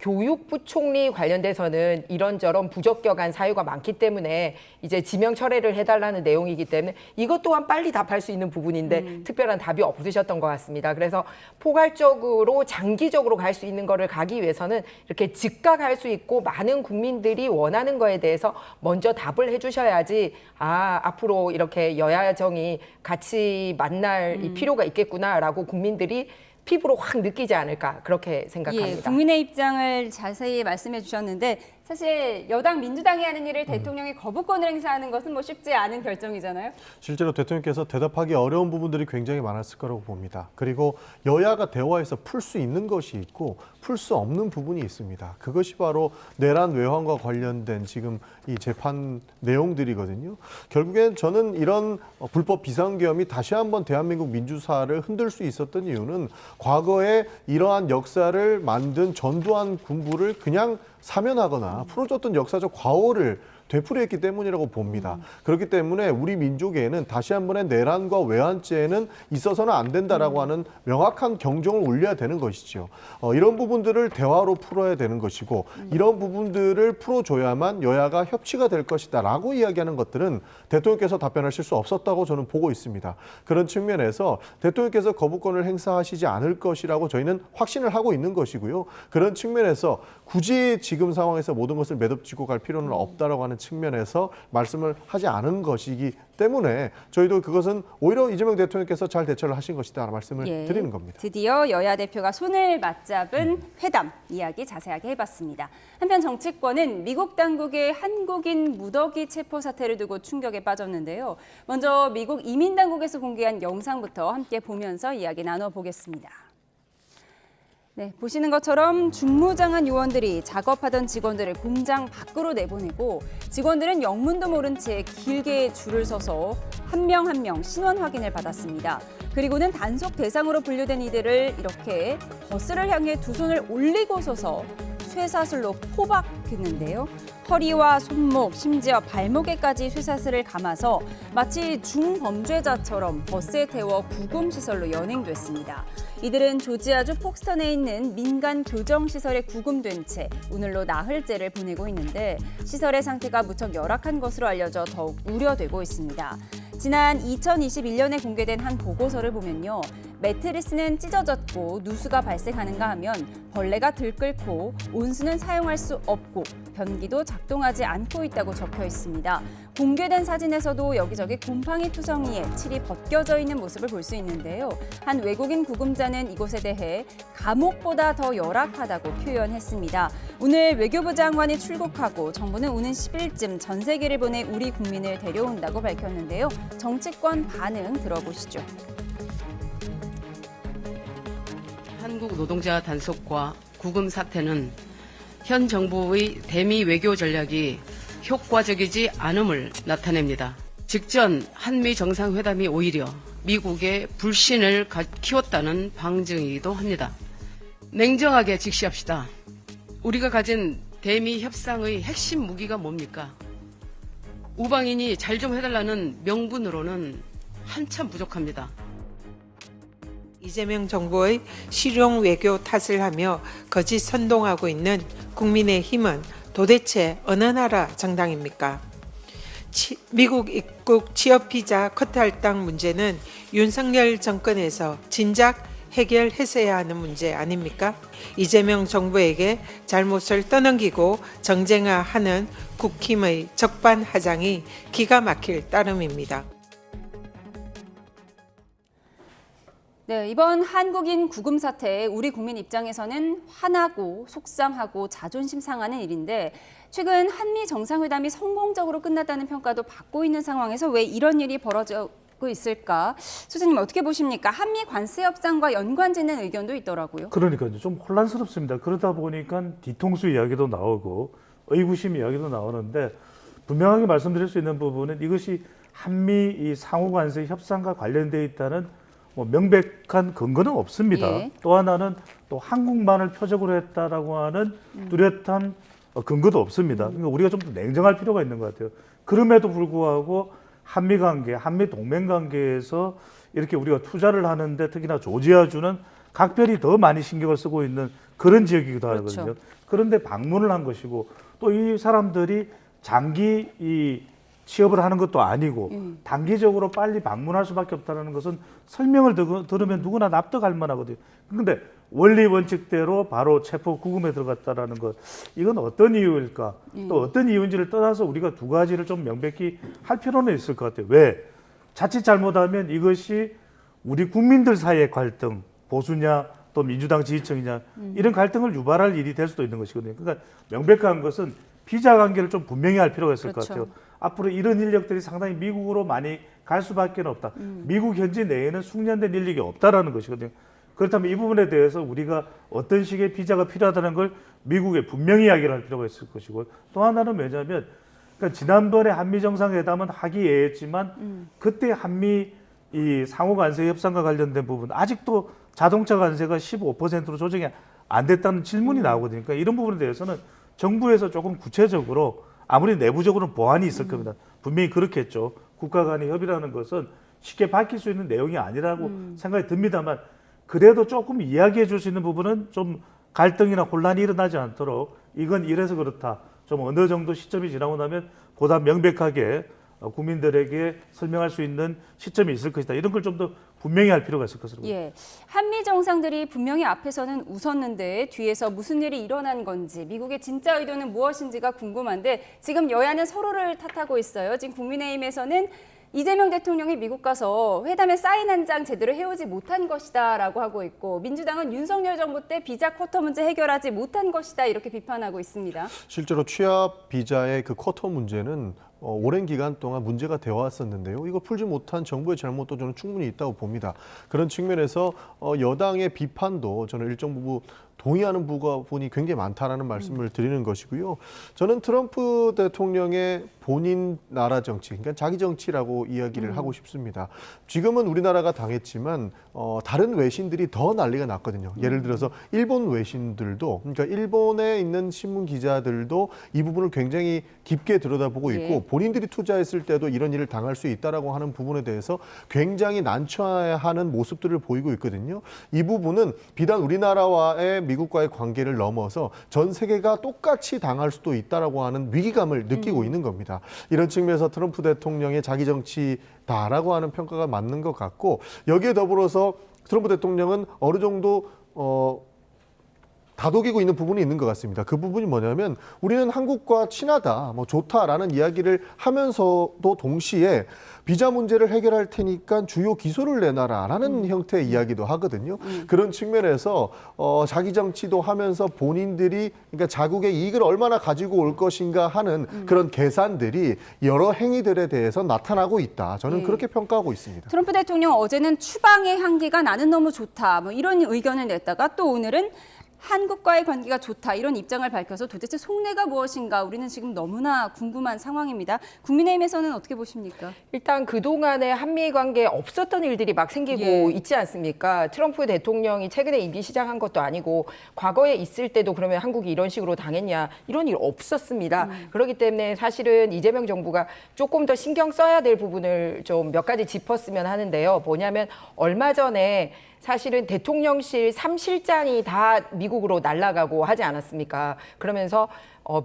교육부 총리 관련돼서는 이런저런 부적격한 사유가 많기 때문에 이제 지명 철회를 해달라는 내용이기 때문에 이것 또한 빨리 답할 수 있는 부분인데 특별한 답이 없으셨던 것 같습니다. 그래서 포괄적으로 장기적으로 갈 수 있는 거를 가기 위해서는 이렇게 즉각 할 수 있고 많은 국민들이 원하는 거에 대해서 먼저 답을 해주셔야지 앞으로 이렇게 여야정이 같이 만날 이 필요가 있겠구나라고 국민들이 피부로 확 느끼지 않을까 그렇게 생각합니다. 예, 국민의 입장을 자세히 말씀해 주셨는데 사실 여당 민주당이 하는 일을 대통령이 거부권을 행사하는 것은 뭐 쉽지 않은 결정이잖아요. 실제로 대통령께서 대답하기 어려운 부분들이 굉장히 많았을 거라고 봅니다. 그리고 여야가 대화해서 풀 수 있는 것이 있고 풀 수 없는 부분이 있습니다. 그것이 바로 내란 외환과 관련된 지금 이 재판 내용들이거든요. 결국엔 저는 이런 불법 비상계엄이 다시 한번 대한민국 민주사를 흔들 수 있었던 이유는 과거에 이러한 역사를 만든 전두환 군부를 그냥 사면하거나 풀어줬던 역사적 과오를 되풀이했기 때문이라고 봅니다. 그렇기 때문에 우리 민족에는 다시 한 번의 내란과 외환죄는 있어서는 안 된다라고 하는 명확한 경종을 울려야 되는 것이죠. 이런 부분들을 대화로 풀어야 되는 것이고 이런 부분들을 풀어줘야만 여야가 협치가 될 것이다라고 이야기하는 것들은 대통령께서 답변하실 수 없었다고 저는 보고 있습니다. 그런 측면에서 대통령께서 거부권을 행사하시지 않을 것이라고 저희는 확신을 하고 있는 것이고요. 그런 측면에서 굳이 지금 상황에서 모든 것을 매듭지고 갈 필요는 없다라고 하는 측면에서 말씀을 하지 않은 것이기 때문에 저희도 그것은 오히려 이재명 대통령께서 잘 대처를 하신 것이다 말씀을 드리는 겁니다. 드디어 여야 대표가 손을 맞잡은 회담 이야기 자세하게 해봤습니다. 한편 정치권은 미국 당국의 한국인 무더기 체포 사태를 두고 충격에 빠졌는데요. 먼저 미국 이민 당국에서 공개한 영상부터 함께 보면서 이야기 나눠보겠습니다. 네, 보시는 것처럼 중무장한 요원들이 작업하던 직원들을 공장 밖으로 내보내고 직원들은 영문도 모른 채 길게 줄을 서서 한 명 한 명 신원 확인을 받았습니다. 그리고는 단속 대상으로 분류된 이들을 이렇게 버스를 향해 두 손을 올리고 서서 쇠사슬로 포박했는데요. 허리와 손목, 심지어 발목에까지 쇠사슬을 감아서 마치 중범죄자처럼 버스에 태워 구금시설로 연행됐습니다. 이들은 조지아주 폭스턴에 있는 민간 교정시설에 구금된 채 오늘로 나흘째를 보내고 있는데 시설의 상태가 무척 열악한 것으로 알려져 더욱 우려되고 있습니다. 지난 2021년에 공개된 한 보고서를 보면요. 매트리스는 찢어졌고 누수가 발생하는가 하면 벌레가 들끓고 온수는 사용할 수 없고 변기도 작동하지 않고 있다고 적혀 있습니다. 공개된 사진에서도 여기저기 곰팡이 투성이에 칠이 벗겨져 있는 모습을 볼 수 있는데요. 한 외국인 구금자는 이곳에 대해 감옥보다 더 열악하다고 표현했습니다. 오늘 외교부 장관이 출국하고 정부는 오는 10일쯤 전 세계를 보내 우리 국민을 데려온다고 밝혔는데요. 정치권 반응 들어보시죠. 한국 노동자 단속과 구금 사태는 현 정부의 대미 외교 전략이 효과적이지 않음을 나타냅니다. 직전 한미 정상회담이 오히려 미국의 불신을 키웠다는 방증이기도 합니다. 냉정하게 직시합시다. 우리가 가진 대미 협상의 핵심 무기가 뭡니까? 우방인이 잘 좀 해달라는 명분으로는 한참 부족합니다. 이재명 정부의 실용 외교 탓을 하며 거짓 선동하고 있는 국민의힘은 도대체 어느 나라 정당입니까? 미국 입국 취업 비자 커트 할당 문제는 윤석열 정권에서 진작 해결했어야 하는 문제 아닙니까? 이재명 정부에게 잘못을 떠넘기고 정쟁화하는 국힘의 적반하장이 기가 막힐 따름입니다. 네, 이번 한국인 구금 사태에 우리 국민 입장에서는 화나고 속상하고 자존심 상하는 일인데 최근 한미 정상회담이 성공적으로 끝났다는 평가도 받고 있는 상황에서 왜 이런 일이 벌어지고 있을까? 소장님 어떻게 보십니까? 한미 관세 협상과 연관짓는 의견도 있더라고요. 그러니까요. 좀 혼란스럽습니다. 그러다 보니까 뒤통수 이야기도 나오고 의구심 이야기도 나오는데 분명하게 말씀드릴 수 있는 부분은 이것이 한미 이 상호 관세 협상과 관련되어 있다는 명백한 근거는 없습니다. 예. 또 하나는 또 한국만을 표적으로 했다라고 하는 뚜렷한 근거도 없습니다. 그러니까 우리가 좀 더 냉정할 필요가 있는 것 같아요. 그럼에도 불구하고 한미 관계, 한미 동맹 관계에서 이렇게 우리가 투자를 하는데 특히나 조지아주는 각별히 더 많이 신경을 쓰고 있는 그런 지역이기도 하거든요. 그렇죠. 그런데 방문을 한 것이고 또 이 사람들이 장기 이 취업을 하는 것도 아니고 단기적으로 빨리 방문할 수밖에 없다는 것은 설명을 들으면 누구나 납득할 만하거든요. 그런데 원리 원칙대로 바로 체포 구금에 들어갔다라는 것, 이건 어떤 이유일까? 또 어떤 이유인지를 떠나서 우리가 두 가지를 좀 명백히 할 필요는 있을 것 같아요. 왜? 자칫 잘못하면 이것이 우리 국민들 사이의 갈등, 보수냐 또 민주당 지지층이냐 이런 갈등을 유발할 일이 될 수도 있는 것이거든요. 그러니까 명백한 것은 비자 관계를 좀 분명히 할 필요가 있을 그렇죠. 것 같아요. 앞으로 이런 인력들이 상당히 미국으로 많이 갈 수밖에 없다. 미국 현지 내에는 숙련된 인력이 없다라는 것이거든요. 그렇다면 이 부분에 대해서 우리가 어떤 식의 비자가 필요하다는 걸 미국에 분명히 이야기를 할 필요가 있을 것이고 또 하나는 뭐냐면 그러니까 지난번에 한미 정상회담은 하기애애했지만 그때 한미 이 상호 관세 협상과 관련된 부분 아직도 자동차 관세가 15%로 조정이 안 됐다는 질문이 나오거든요. 그러니까 이런 부분에 대해서는 정부에서 조금 구체적으로 아무리 내부적으로는 보완이 있을 겁니다. 분명히 그렇겠죠. 국가 간의 협의라는 것은 쉽게 밝힐 수 있는 내용이 아니라고 생각이 듭니다만 그래도 조금 이야기해 줄 수 있는 부분은 좀 갈등이나 혼란이 일어나지 않도록 이건 이래서 그렇다. 좀 어느 정도 시점이 지나고 나면 보다 명백하게 국민들에게 설명할 수 있는 시점이 있을 것이다. 이런 걸 좀 더 분명히 할 필요가 있을 것으로 보입니다. 예, 한미 정상들이 분명히 앞에서는 웃었는데 뒤에서 무슨 일이 일어난 건지 미국의 진짜 의도는 무엇인지가 궁금한데 지금 여야는 서로를 탓하고 있어요. 지금 국민의힘에서는 이재명 대통령이 미국 가서 회담에 사인 한 장 제대로 해오지 못한 것이다라고 하고 있고 민주당은 윤석열 정부 때 비자 쿼터 문제 해결하지 못한 것이다 이렇게 비판하고 있습니다. 실제로 취업 비자의 그 쿼터 문제는 오랜 기간 동안 문제가 되어 왔었는데요. 이거 풀지 못한 정부의 잘못도 저는 충분히 있다고 봅니다. 그런 측면에서 여당의 비판도 저는 일정 부분 동의하는 부분이 굉장히 많다라는 말씀을 드리는 것이고요. 저는 트럼프 대통령의 본인 나라 정치, 그러니까 자기 정치라고 이야기를 하고 싶습니다. 지금은 우리나라가 당했지만 다른 외신들이 더 난리가 났거든요. 예를 들어서 일본 외신들도, 그러니까 일본에 있는 신문 기자들도 이 부분을 굉장히 깊게 들여다보고 있고 본인들이 투자했을 때도 이런 일을 당할 수 있다라고 하는 부분에 대해서 굉장히 난처해하는 모습들을 보이고 있거든요. 이 부분은 비단 우리나라와의 미국과의 관계를 넘어서 전 세계가 똑같이 당할 수도 있다라고 하는 위기감을 느끼고 있는 겁니다. 이런 측면에서 트럼프 대통령의 자기 정치다라고 하는 평가가 맞는 것 같고, 여기에 더불어서 트럼프 대통령은 어느 정도 다독이고 있는 부분이 있는 것 같습니다. 그 부분이 뭐냐면 우리는 한국과 친하다, 뭐 좋다라는 이야기를 하면서도 동시에 비자 문제를 해결할 테니까 주요 기소를 내놔라라는 형태의 이야기도 하거든요. 그런 측면에서 자기 정치도 하면서 본인들이 그러니까 자국의 이익을 얼마나 가지고 올 것인가 하는 그런 계산들이 여러 행위들에 대해서 나타나고 있다. 저는 그렇게 평가하고 있습니다. 트럼프 대통령 어제는 추방의 향기가 나는 너무 좋다, 뭐 이런 의견을 냈다가 또 오늘은 한국과의 관계가 좋다, 이런 입장을 밝혀서 도대체 속내가 무엇인가 우리는 지금 너무나 궁금한 상황입니다. 국민의힘에서는 어떻게 보십니까? 일단 그동안에 한미 관계에 없었던 일들이 막 생기고 있지 않습니까? 트럼프 대통령이 최근에 임기 시작한 것도 아니고 과거에 있을 때도 그러면 한국이 이런 식으로 당했냐, 이런 일 없었습니다. 그렇기 때문에 사실은 이재명 정부가 조금 더 신경 써야 될 부분을 좀 몇 가지 짚었으면 하는데요. 뭐냐면 얼마 전에 사실은 대통령실 3실장이 다 미국으로 날아가고 하지 않았습니까? 그러면서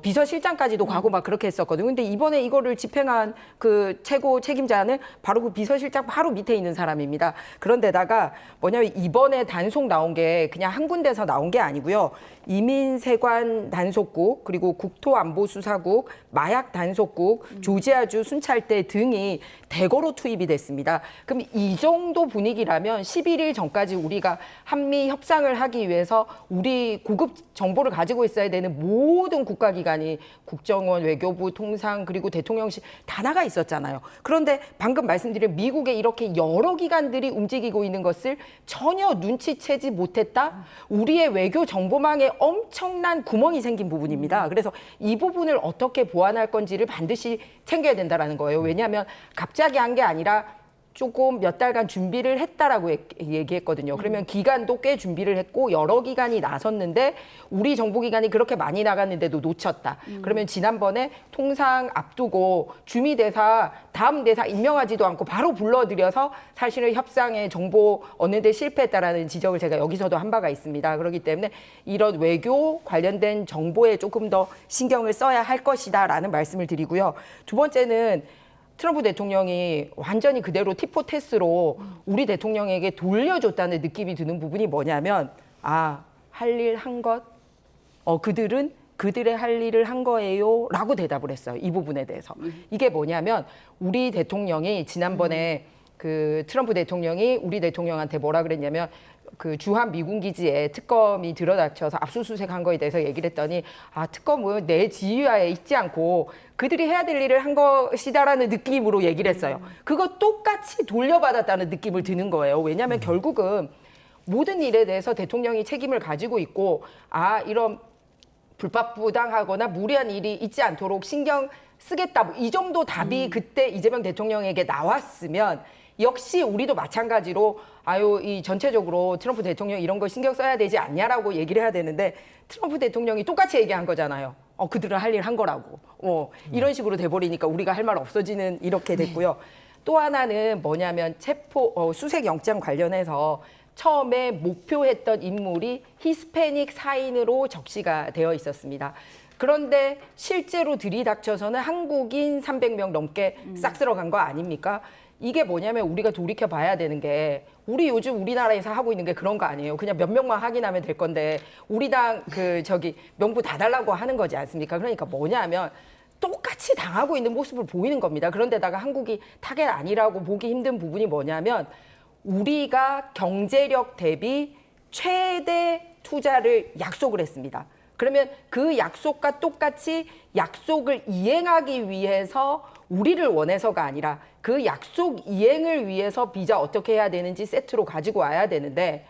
비서실장까지도 가고 막 그렇게 했었거든요. 근데 이번에 이거를 집행한 그 최고 책임자는 바로 그 비서실장 바로 밑에 있는 사람입니다. 그런데다가 뭐냐면 이번에 단속 나온 게 그냥 한 군데서 나온 게 아니고요. 이민세관 단속국, 그리고 국토안보수사국, 마약단속국, 조지아주 순찰대 등이 대거로 투입이 됐습니다. 그럼 이 정도 분위기라면 11일 전까지 우리가 한미 협상을 하기 위해서 우리 고급 정보를 가지고 있어야 되는 모든 국가기관이 국정원, 외교부, 통상, 그리고 대통령실 다 나가 있었잖아요. 그런데 방금 말씀드린 미국의 이렇게 여러 기관들이 움직이고 있는 것을 전혀 눈치채지 못했다? 우리의 외교 정보망에 엄청난 구멍이 생긴 부분입니다. 그래서 이 부분을 어떻게 보완할 건지를 반드시 챙겨야 된다는 거예요. 왜냐하면 갑자기 한 게 아니라 조금 몇 달간 준비를 했다라고 얘기했거든요. 그러면 기간도 꽤 준비를 했고 여러 기관이 나섰는데 우리 정보기관이 그렇게 많이 나갔는데도 놓쳤다. 그러면 지난번에 통상 앞두고 주미대사, 다음 대사 임명하지도 않고 바로 불러들여서 사실은 협상에 정보 얻는 데 실패했다라는 지적을 제가 여기서도 한 바가 있습니다. 그렇기 때문에 이런 외교 관련된 정보에 조금 더 신경을 써야 할 것이다라는 말씀을 드리고요. 두 번째는 트럼프 대통령이 완전히 그대로 티포테스로 우리 대통령에게 돌려줬다는 느낌이 드는 부분이 뭐냐면 할 일 한 것, 그들은 그들의 할 일을 한 거예요 라고 대답을 했어요. 이 부분에 대해서. 이게 뭐냐면 우리 대통령이 지난번에 그 트럼프 대통령이 우리 대통령한테 뭐라 그랬냐면 그 주한 미군 기지에 특검이 들어닥쳐서 압수수색한 거에 대해서 얘기를 했더니 특검은 내 지휘하에 있지 않고 그들이 해야 될 일을 한 것이다라는 느낌으로 얘기를 했어요. 그거 똑같이 돌려받았다는 느낌을 드는 거예요. 왜냐하면 결국은 모든 일에 대해서 대통령이 책임을 가지고 있고 이런 불법부당하거나 무리한 일이 있지 않도록 신경 쓰겠다. 이 정도 답이 그때 이재명 대통령에게 나왔으면 역시 우리도 마찬가지로 이 전체적으로 트럼프 대통령 이런 거 신경 써야 되지 않냐라고 얘기를 해야 되는데 트럼프 대통령이 똑같이 얘기한 거잖아요. 그들은 할 일 한 거라고. 이런 식으로 돼버리니까 우리가 할 말 없어지는 이렇게 됐고요. 또 하나는 뭐냐면 수색영장 관련해서 처음에 목표했던 인물이 히스패닉 사인으로 적시가 되어 있었습니다. 그런데 실제로 들이닥쳐서는 한국인 300명 넘게 싹 쓸어간 거 아닙니까? 이게 뭐냐면 우리가 돌이켜 봐야 되는 게 우리 요즘 우리나라에서 하고 있는 게 그런 거 아니에요. 그냥 몇 명만 확인하면 될 건데 우리 당 명부 다 달라고 하는 거지 않습니까? 그러니까 뭐냐면 똑같이 당하고 있는 모습을 보이는 겁니다. 그런데다가 한국이 타겟 아니라고 보기 힘든 부분이 뭐냐면 우리가 경제력 대비 최대 투자를 약속을 했습니다. 그러면 그 약속과 똑같이 약속을 이행하기 위해서 우리를 원해서가 아니라 그 약속 이행을 위해서 비자 어떻게 해야 되는지 세트로 가지고 와야 되는데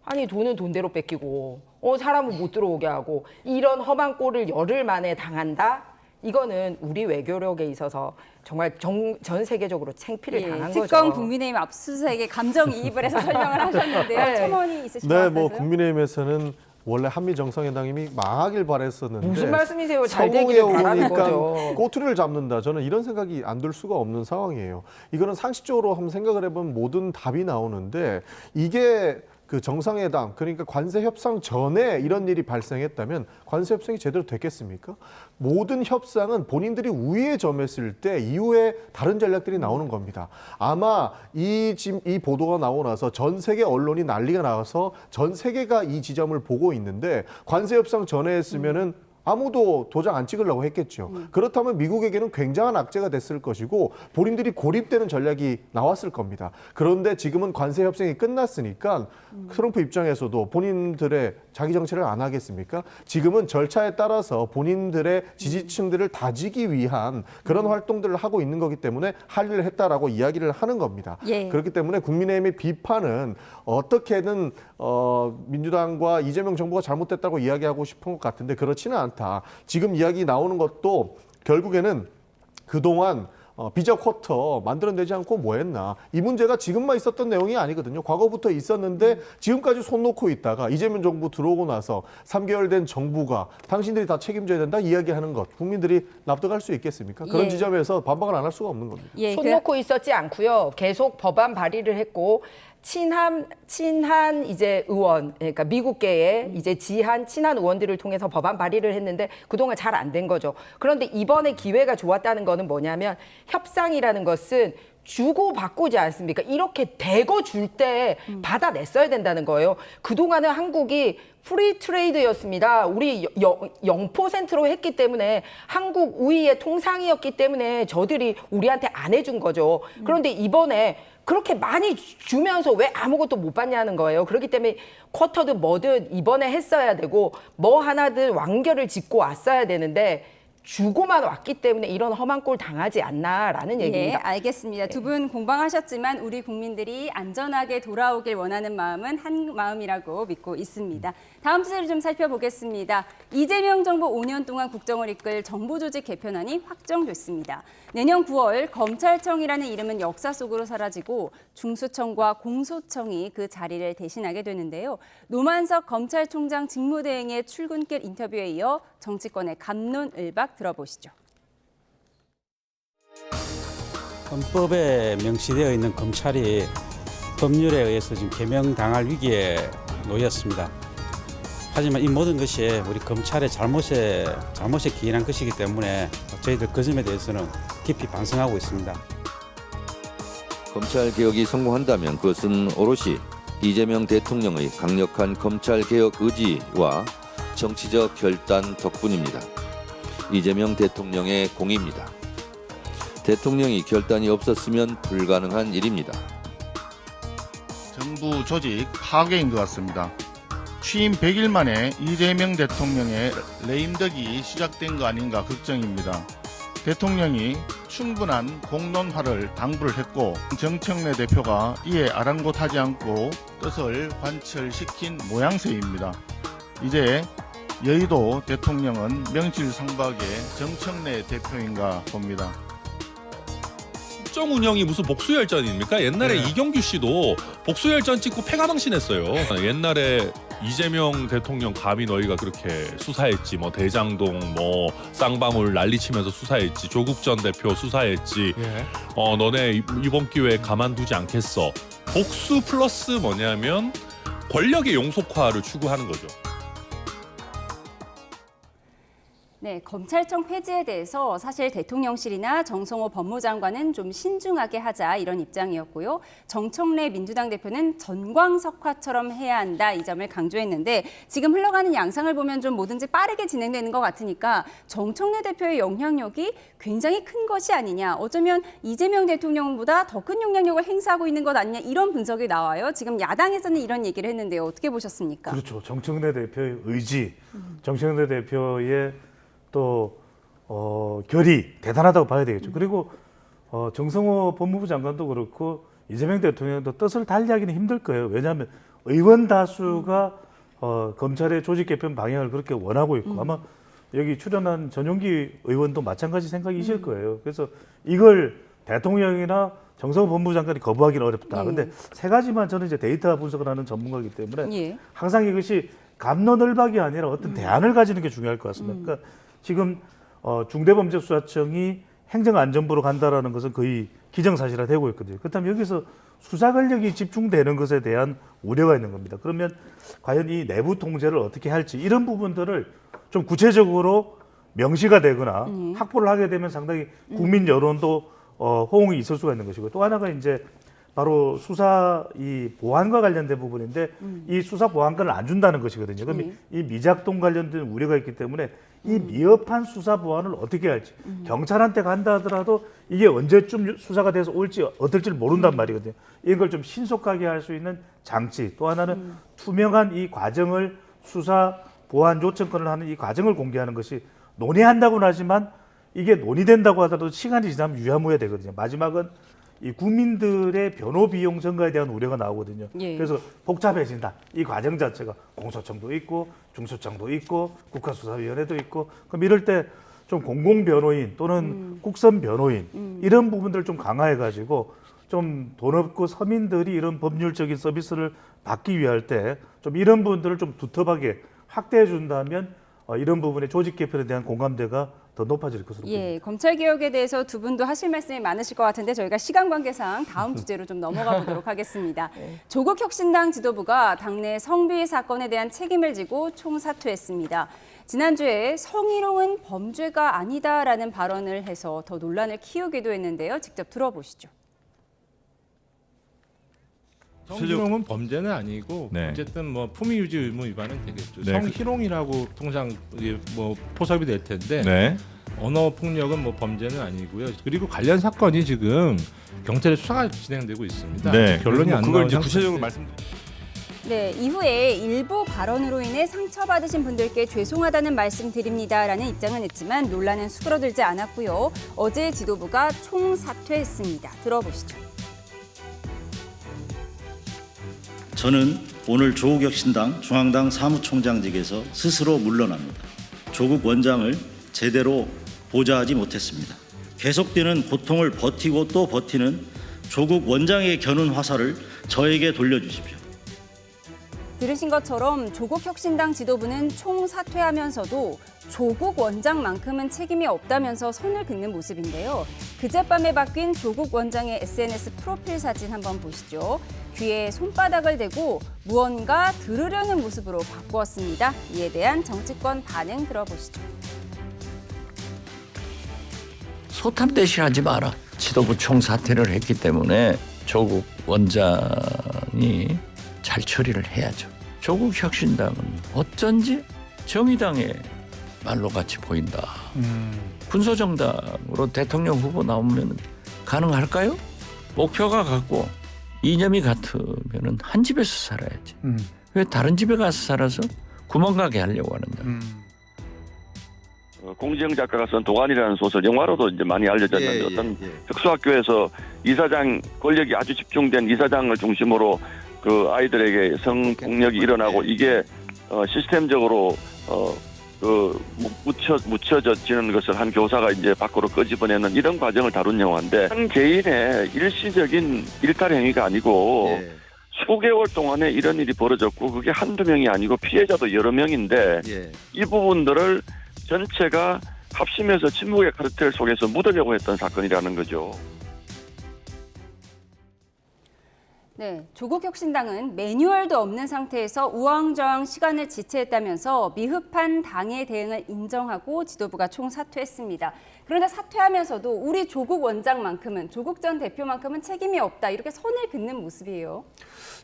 아니 돈은 돈대로 뺏기고 사람은 못 들어오게 하고 이런 험한 꼴을 열흘 만에 당한다? 이거는 우리 외교력에 있어서 정말 전 세계적으로 창피를 당한 거죠. 특검 국민의힘 압수수색에 감정이입을 해서 설명을 하셨는데요. 네. 첨언이 있으신 것 네, 같아서요? 뭐 국민의힘에서는 원래 한미 정상회담이 망하길 바랬었는데 무슨 말씀이세요? 잘 성공해 되기를 바라는 오니까 거죠. 꼬투리를 잡는다. 저는 이런 생각이 안 들 수가 없는 상황이에요. 이거는 상식적으로 한번 생각을 해보면 모든 답이 나오는데 이게 그 정상회담, 그러니까 관세 협상 전에 이런 일이 발생했다면 관세 협상이 제대로 됐겠습니까? 모든 협상은 본인들이 우위에 점했을 때 이후에 다른 전략들이 나오는 겁니다. 아마 이 보도가 나오고 나서 전 세계 언론이 난리가 나서 전 세계가 이 지점을 보고 있는데 관세 협상 전에 했으면은 아무도 도장 안 찍으려고 했겠죠. 그렇다면 미국에게는 굉장한 악재가 됐을 것이고 본인들이 고립되는 전략이 나왔을 겁니다. 그런데 지금은 관세 협상이 끝났으니까 트럼프 입장에서도 본인들의 자기 정치를 안 하겠습니까? 지금은 절차에 따라서 본인들의 지지층들을 다지기 위한 그런 활동들을 하고 있는 거기 때문에 할 일을 했다라고 이야기를 하는 겁니다. 예. 그렇기 때문에 국민의힘의 비판은 어떻게든 민주당과 이재명 정부가 잘못됐다고 이야기하고 싶은 것 같은데 그렇지는 않다. 지금 이야기 나오는 것도 결국에는 그동안 비자 쿼터 만들어내지 않고 뭐 했나. 이 문제가 지금만 있었던 내용이 아니거든요. 과거부터 있었는데 지금까지 손 놓고 있다가 이재명 정부 들어오고 나서 3개월 된 정부가 당신들이 다 책임져야 된다 이야기하는 것. 국민들이 납득할 수 있겠습니까? 그런 예. 지점에서 반박을 안 할 수가 없는 겁니다. 손 놓고 있었지 않고요. 계속 법안 발의를 했고 친한 이제 의원, 그러니까 미국계의 이제 친한 의원들을 통해서 법안 발의를 했는데 그동안 잘 안 된 거죠. 그런데 이번에 기회가 좋았다는 거는 뭐냐면 협상이라는 것은 주고 받고지 않습니까? 이렇게 대거 줄 때 받아냈어야 된다는 거예요. 그동안은 한국이 프리 트레이드였습니다. 우리 0%로 했기 때문에 한국 우위의 통상이었기 때문에 저들이 우리한테 안 해준 거죠. 그런데 이번에 그렇게 많이 주면서 왜 아무것도 못 받냐는 거예요. 그렇기 때문에 쿼터든 뭐든 이번에 했어야 되고 뭐 하나든 완결을 짓고 왔어야 되는데 주고만 왔기 때문에 이런 험한 꼴 당하지 않나라는 얘기입니다. 예, 알겠습니다. 두 분 공방하셨지만 우리 국민들이 안전하게 돌아오길 원하는 마음은 한 마음이라고 믿고 있습니다. 다음 주제를 좀 살펴보겠습니다. 이재명 정부 5년 동안 국정을 이끌 정부 조직 개편안이 확정됐습니다. 내년 9월 검찰청이라는 이름은 역사 속으로 사라지고 중수청과 공소청이 그 자리를 대신하게 되는데요. 노만석 검찰총장 직무대행의 출근길 인터뷰에 이어 정치권의 갑론을박 들어보시죠. 헌법에 명시되어 있는 검찰이 법률에 의해서 지금 개명당할 위기에 놓였습니다. 하지만 이 모든 것이 우리 검찰의 잘못에 기인한 것이기 때문에 저희들 그 점에 대해서는 깊이 반성하고 있습니다. 검찰 개혁이 성공한다면 그것은 오롯이 이재명 대통령의 강력한 검찰 개혁 의지와 정치적 결단 덕분입니다. 이재명 대통령의 공입니다. 대통령이 결단이 없었으면 불가능한 일입니다. 정부 조직 파괴인 것 같습니다. 취임 100일 만에 이재명 대통령의 레임덕이 시작된 거 아닌가 걱정입니다. 대통령이 충분한 공론화를 당부를 했고 정청래 대표가 이에 아랑곳하지 않고 뜻을 관철시킨 모양새입니다. 이제 여의도 대통령은 명실상부하게 정청래 대표인가 봅니다. 국정 운영이 무슨 복수열전입니까? 옛날에 이경규 씨도 복수열전 찍고 패가망신했어요. 옛날에 이재명 대통령 감히 너희가 그렇게 수사했지, 뭐 대장동, 뭐 쌍방울 난리치면서 수사했지, 조국 전 대표 수사했지, 너네 이번 기회에 가만두지 않겠어. 복수 플러스 뭐냐면 권력의 용속화를 추구하는 거죠. 네, 검찰청 폐지에 대해서 사실 대통령실이나 정성호 법무장관은 좀 신중하게 하자 이런 입장이었고요. 정청래 민주당 대표는 전광석화처럼 해야 한다 이 점을 강조했는데 지금 흘러가는 양상을 보면 좀 뭐든지 빠르게 진행되는 것 같으니까 정청래 대표의 영향력이 굉장히 큰 것이 아니냐. 어쩌면 이재명 대통령보다 더 큰 영향력을 행사하고 있는 것 아니냐 이런 분석이 나와요. 지금 야당에서는 이런 얘기를 했는데요. 어떻게 보셨습니까? 그렇죠. 정청래 대표의 의지, 정청래 대표의 또 결이 대단하다고 봐야 되겠죠. 그리고 정성호 법무부 장관도 그렇고 이재명 대통령도 뜻을 달리하기는 힘들 거예요. 왜냐하면 의원 다수가 검찰의 조직 개편 방향을 그렇게 원하고 있고 아마 여기 출연한 전용기 의원도 마찬가지 생각이실 거예요. 그래서 이걸 대통령이나 정성호 법무장관이 거부하기는 어렵다. 근데 세 가지만 저는 이제 데이터 분석을 하는 전문가이기 때문에 항상 이것이 갑론을박이 아니라 어떤 대안을 가지는 게 중요할 것 같습니다. 그러니까 지금 중대범죄수사청이 행정안전부로 간다라는 것은 거의 기정사실화되고 있거든요. 그렇다면 여기서 수사 권력이 집중되는 것에 대한 우려가 있는 겁니다. 그러면 과연 이 내부 통제를 어떻게 할지 이런 부분들을 좀 구체적으로 명시가 되거나 확보를 하게 되면 상당히 국민 여론도 호응이 있을 수가 있는 것이고 또 하나가 이제 바로 수사 이 보안과 관련된 부분인데 이 수사 보안권을 안 준다는 것이거든요. 그럼 이 미작동 관련된 우려가 있기 때문에 이 미흡한 수사 보안을 어떻게 할지 경찰한테 간다 하더라도 이게 언제쯤 수사가 돼서 올지 어떨지를 모른단 말이거든요. 이걸 좀 신속하게 할 수 있는 장치 또 하나는 투명한 이 과정을 수사 보안 요청권을 하는 이 과정을 공개하는 것이 논의한다고는 하지만 이게 논의된다고 하더라도 시간이 지나면 유야무야 되거든요. 마지막은 이 국민들의 변호 비용 증가에 대한 우려가 나오거든요. 그래서 복잡해진다. 이 과정 자체가 공소청도 있고 중수청도 있고 국가수사위원회도 있고 그럼 이럴 때 좀 공공변호인 또는 국선 변호인 이런 부분들을 좀 강화해가지고 좀 돈 없고 서민들이 이런 법률적인 서비스를 받기 위할 때 좀 이런 부분들을 좀 두텁하게 확대해 준다면 이런 부분의 조직 개편에 대한 공감대가 더 높아질 것으로 보입니다. 검찰 개혁에 대해서 두 분도 하실 말씀이 많으실 것 같은데 저희가 시간 관계상 다음 주제로 좀 넘어가 보도록 하겠습니다. 조국 혁신당 지도부가 당내 성비위 사건에 대한 책임을 지고 총사퇴했습니다. 지난주에 성희롱은 범죄가 아니다라는 발언을 해서 더 논란을 키우기도 했는데요. 직접 들어보시죠. 성희롱은 범죄는 아니고 어쨌든 뭐 품위 유지 의무 위반은 되겠죠. 성희롱이라고 통상 뭐 포섭이 될 텐데 언어 폭력은 뭐 범죄는 아니고요. 그리고 관련 사건이 지금 경찰의 수사가 진행되고 있습니다. 결론이 안 나온 이제 구체적으로 말씀드릴게요. 이후에 일부 발언으로 인해 상처받으신 분들께 죄송하다는 말씀드립니다라는 입장은 했지만 논란은 수그러들지 않았고요. 어제 지도부가 총사퇴했습니다. 들어보시죠. 저는 오늘 조국 혁신당 중앙당 사무총장직에서 스스로 물러납니다. 조국 원장을 제대로 보좌하지 못했습니다. 계속되는 고통을 버티고 또 버티는 조국 원장의 겨눈 화살을 저에게 돌려주십시오. 들으신 것처럼 조국 혁신당 지도부는 총사퇴하면서도 조국 원장만큼은 책임이 없다면서 선을 긋는 모습인데요. 그젯밤에 바뀐 조국 원장의 SNS 프로필 사진 한번 보시죠. 귀에 손바닥을 대고 무언가 들으려는 모습으로 바꾸었습니다. 이에 대한 정치권 반응 들어보시죠. 소탐대실하지 마라. 지도부 총사퇴를 했기 때문에 조국 원장이 잘 처리를 해야죠. 조국 혁신당은 어쩐지 정의당의 말로 같이 보인다. 군소정당으로 대통령 후보 나오면 가능할까요? 목표가 같고 이념이 같으면 한 집에서 살아야지. 왜 다른 집에 가서 살아서 구멍가게 하려고 하는가? 공지영 작가가 쓴 도관이라는 소설 영화로도 이제 많이 알려졌는데 어떤 특수학교에서 이사장 권력이 아주 집중된 이사장을 중심으로 그 아이들에게 성폭력이 일어나고 이게 시스템적으로 묻혀지는 것을 한 교사가 이제 밖으로 끄집어내는 이런 과정을 다룬 영화인데 한 개인의 일시적인 일탈 행위가 아니고 수개월 동안에 이런 일이 벌어졌고 그게 한두 명이 아니고 피해자도 여러 명인데 이 부분들을 전체가 합심해서 침묵의 카르텔 속에서 묻으려고 했던 사건이라는 거죠. 조국 혁신당은 매뉴얼도 없는 상태에서 우왕좌왕 시간을 지체했다면서 미흡한 당의 대응을 인정하고 지도부가 총사퇴했습니다. 그런데 사퇴하면서도 우리 조국 원장만큼은 조국 전 대표만큼은 책임이 없다 이렇게 선을 긋는 모습이에요.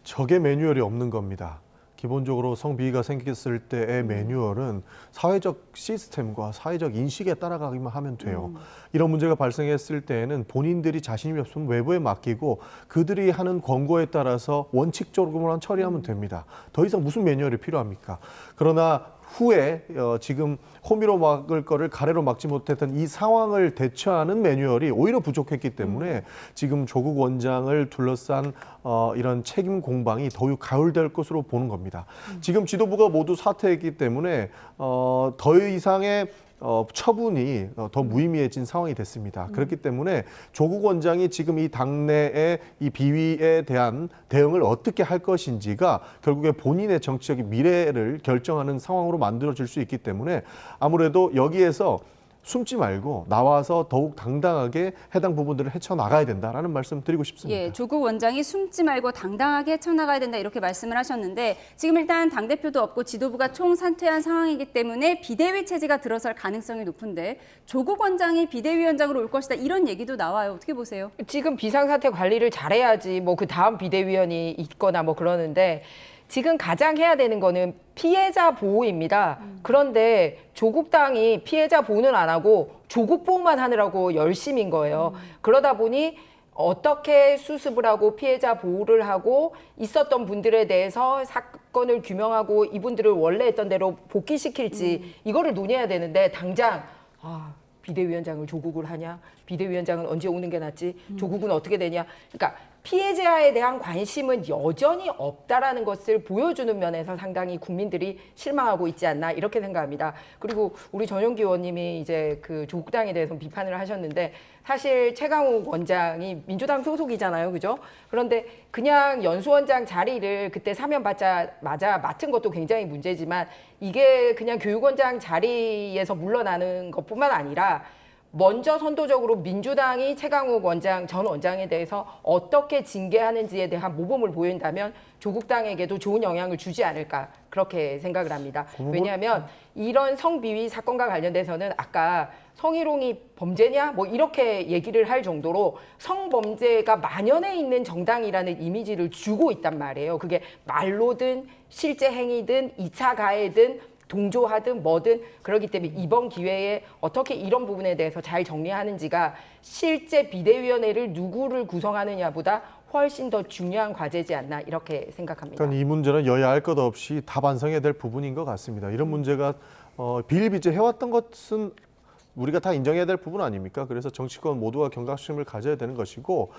적의 매뉴얼이 없는 겁니다. 기본적으로 성비위가 생겼을 때의 매뉴얼은 사회적 시스템과 사회적 인식에 따라가기만 하면 돼요. 이런 문제가 발생했을 때에는 본인들이 자신이 없으면 외부에 맡기고 그들이 하는 권고에 따라서 원칙적으로만 처리하면 됩니다. 더 이상 무슨 매뉴얼이 필요합니까? 그러나 후에 지금 호미로 막을 거를 가래로 막지 못했던 이 상황을 대처하는 매뉴얼이 오히려 부족했기 때문에 지금 조국 원장을 둘러싼 이런 책임 공방이 더욱 가열될 것으로 보는 겁니다. 지금 지도부가 모두 사퇴했기 때문에 더 이상의 처분이 더 무의미해진 상황이 됐습니다. 그렇기 때문에 조국 원장이 지금 이 당내의 이 비위에 대한 대응을 어떻게 할 것인지가 결국에 본인의 정치적인 미래를 결정하는 상황으로 만들어질 수 있기 때문에 아무래도 여기에서 숨지 말고 나와서 더욱 당당하게 해당 부분들을 헤쳐나가야 된다라는 말씀 드리고 싶습니다. 예, 조국 원장이 숨지 말고 당당하게 헤쳐나가야 된다 이렇게 말씀을 하셨는데 지금 일단 당대표도 없고 지도부가 총사퇴한 상황이기 때문에 비대위 체제가 들어설 가능성이 높은데 조국 원장이 비대위원장으로 올 것이다 이런 얘기도 나와요. 어떻게 보세요? 지금 비상사태 관리를 잘해야지 뭐 그 다음 비대위원이 있거나 뭐 그러는데 지금 가장 해야 되는 거는 피해자 보호입니다. 그런데 조국 당이 피해자 보호는 안 하고 조국 보호만 하느라고 열심인 거예요. 그러다 보니 어떻게 수습을 하고 피해자 보호를 하고 있었던 분들에 대해서 사건을 규명하고 이분들을 원래 했던 대로 복귀시킬지 이거를 논의해야 되는데 당장 비대위원장을 조국을 하냐? 비대위원장은 언제 오는 게 낫지? 조국은 어떻게 되냐? 그러니까 피해자에 대한 관심은 여전히 없다라는 것을 보여주는 면에서 상당히 국민들이 실망하고 있지 않나 이렇게 생각합니다. 그리고 우리 전용기 의원님이 이제 그 조국당에 대해서 비판을 하셨는데 사실 최강욱 원장이 민주당 소속이잖아요, 그죠? 그런데 그냥 연수원장 자리를 그때 사면 받자마자 맡은 것도 굉장히 문제지만 이게 그냥 교육원장 자리에서 물러나는 것뿐만 아니라 먼저 선도적으로 민주당이 최강욱 원장 전 원장에 대해서 어떻게 징계하는지에 대한 모범을 보인다면 조국 당에게도 좋은 영향을 주지 않을까 그렇게 생각을 합니다. 왜냐하면 이런 성비위 사건과 관련돼서는 아까 성희롱이 범죄냐 뭐 이렇게 얘기를 할 정도로 성범죄가 만연해 있는 정당이라는 이미지를 주고 있단 말이에요. 그게 말로든 실제 행위든 2차 가해든 동조하든 뭐든 그렇기 때문에 이번 기회에 어떻게 이런 부분에 대해서 잘 정리하는지가 실제 비대위원회를 누구를 구성하느냐보다 훨씬 더 중요한 과제지 않나 이렇게 생각합니다. 그러니까 이 문제는 여야 할 것 없이 다 반성해야 될 부분인 것 같습니다. 이런 문제가 비일비재 해왔던 것은 우리가 다 인정해야 될 부분 아닙니까? 그래서 정치권 모두가 경각심을 가져야 되는 것이고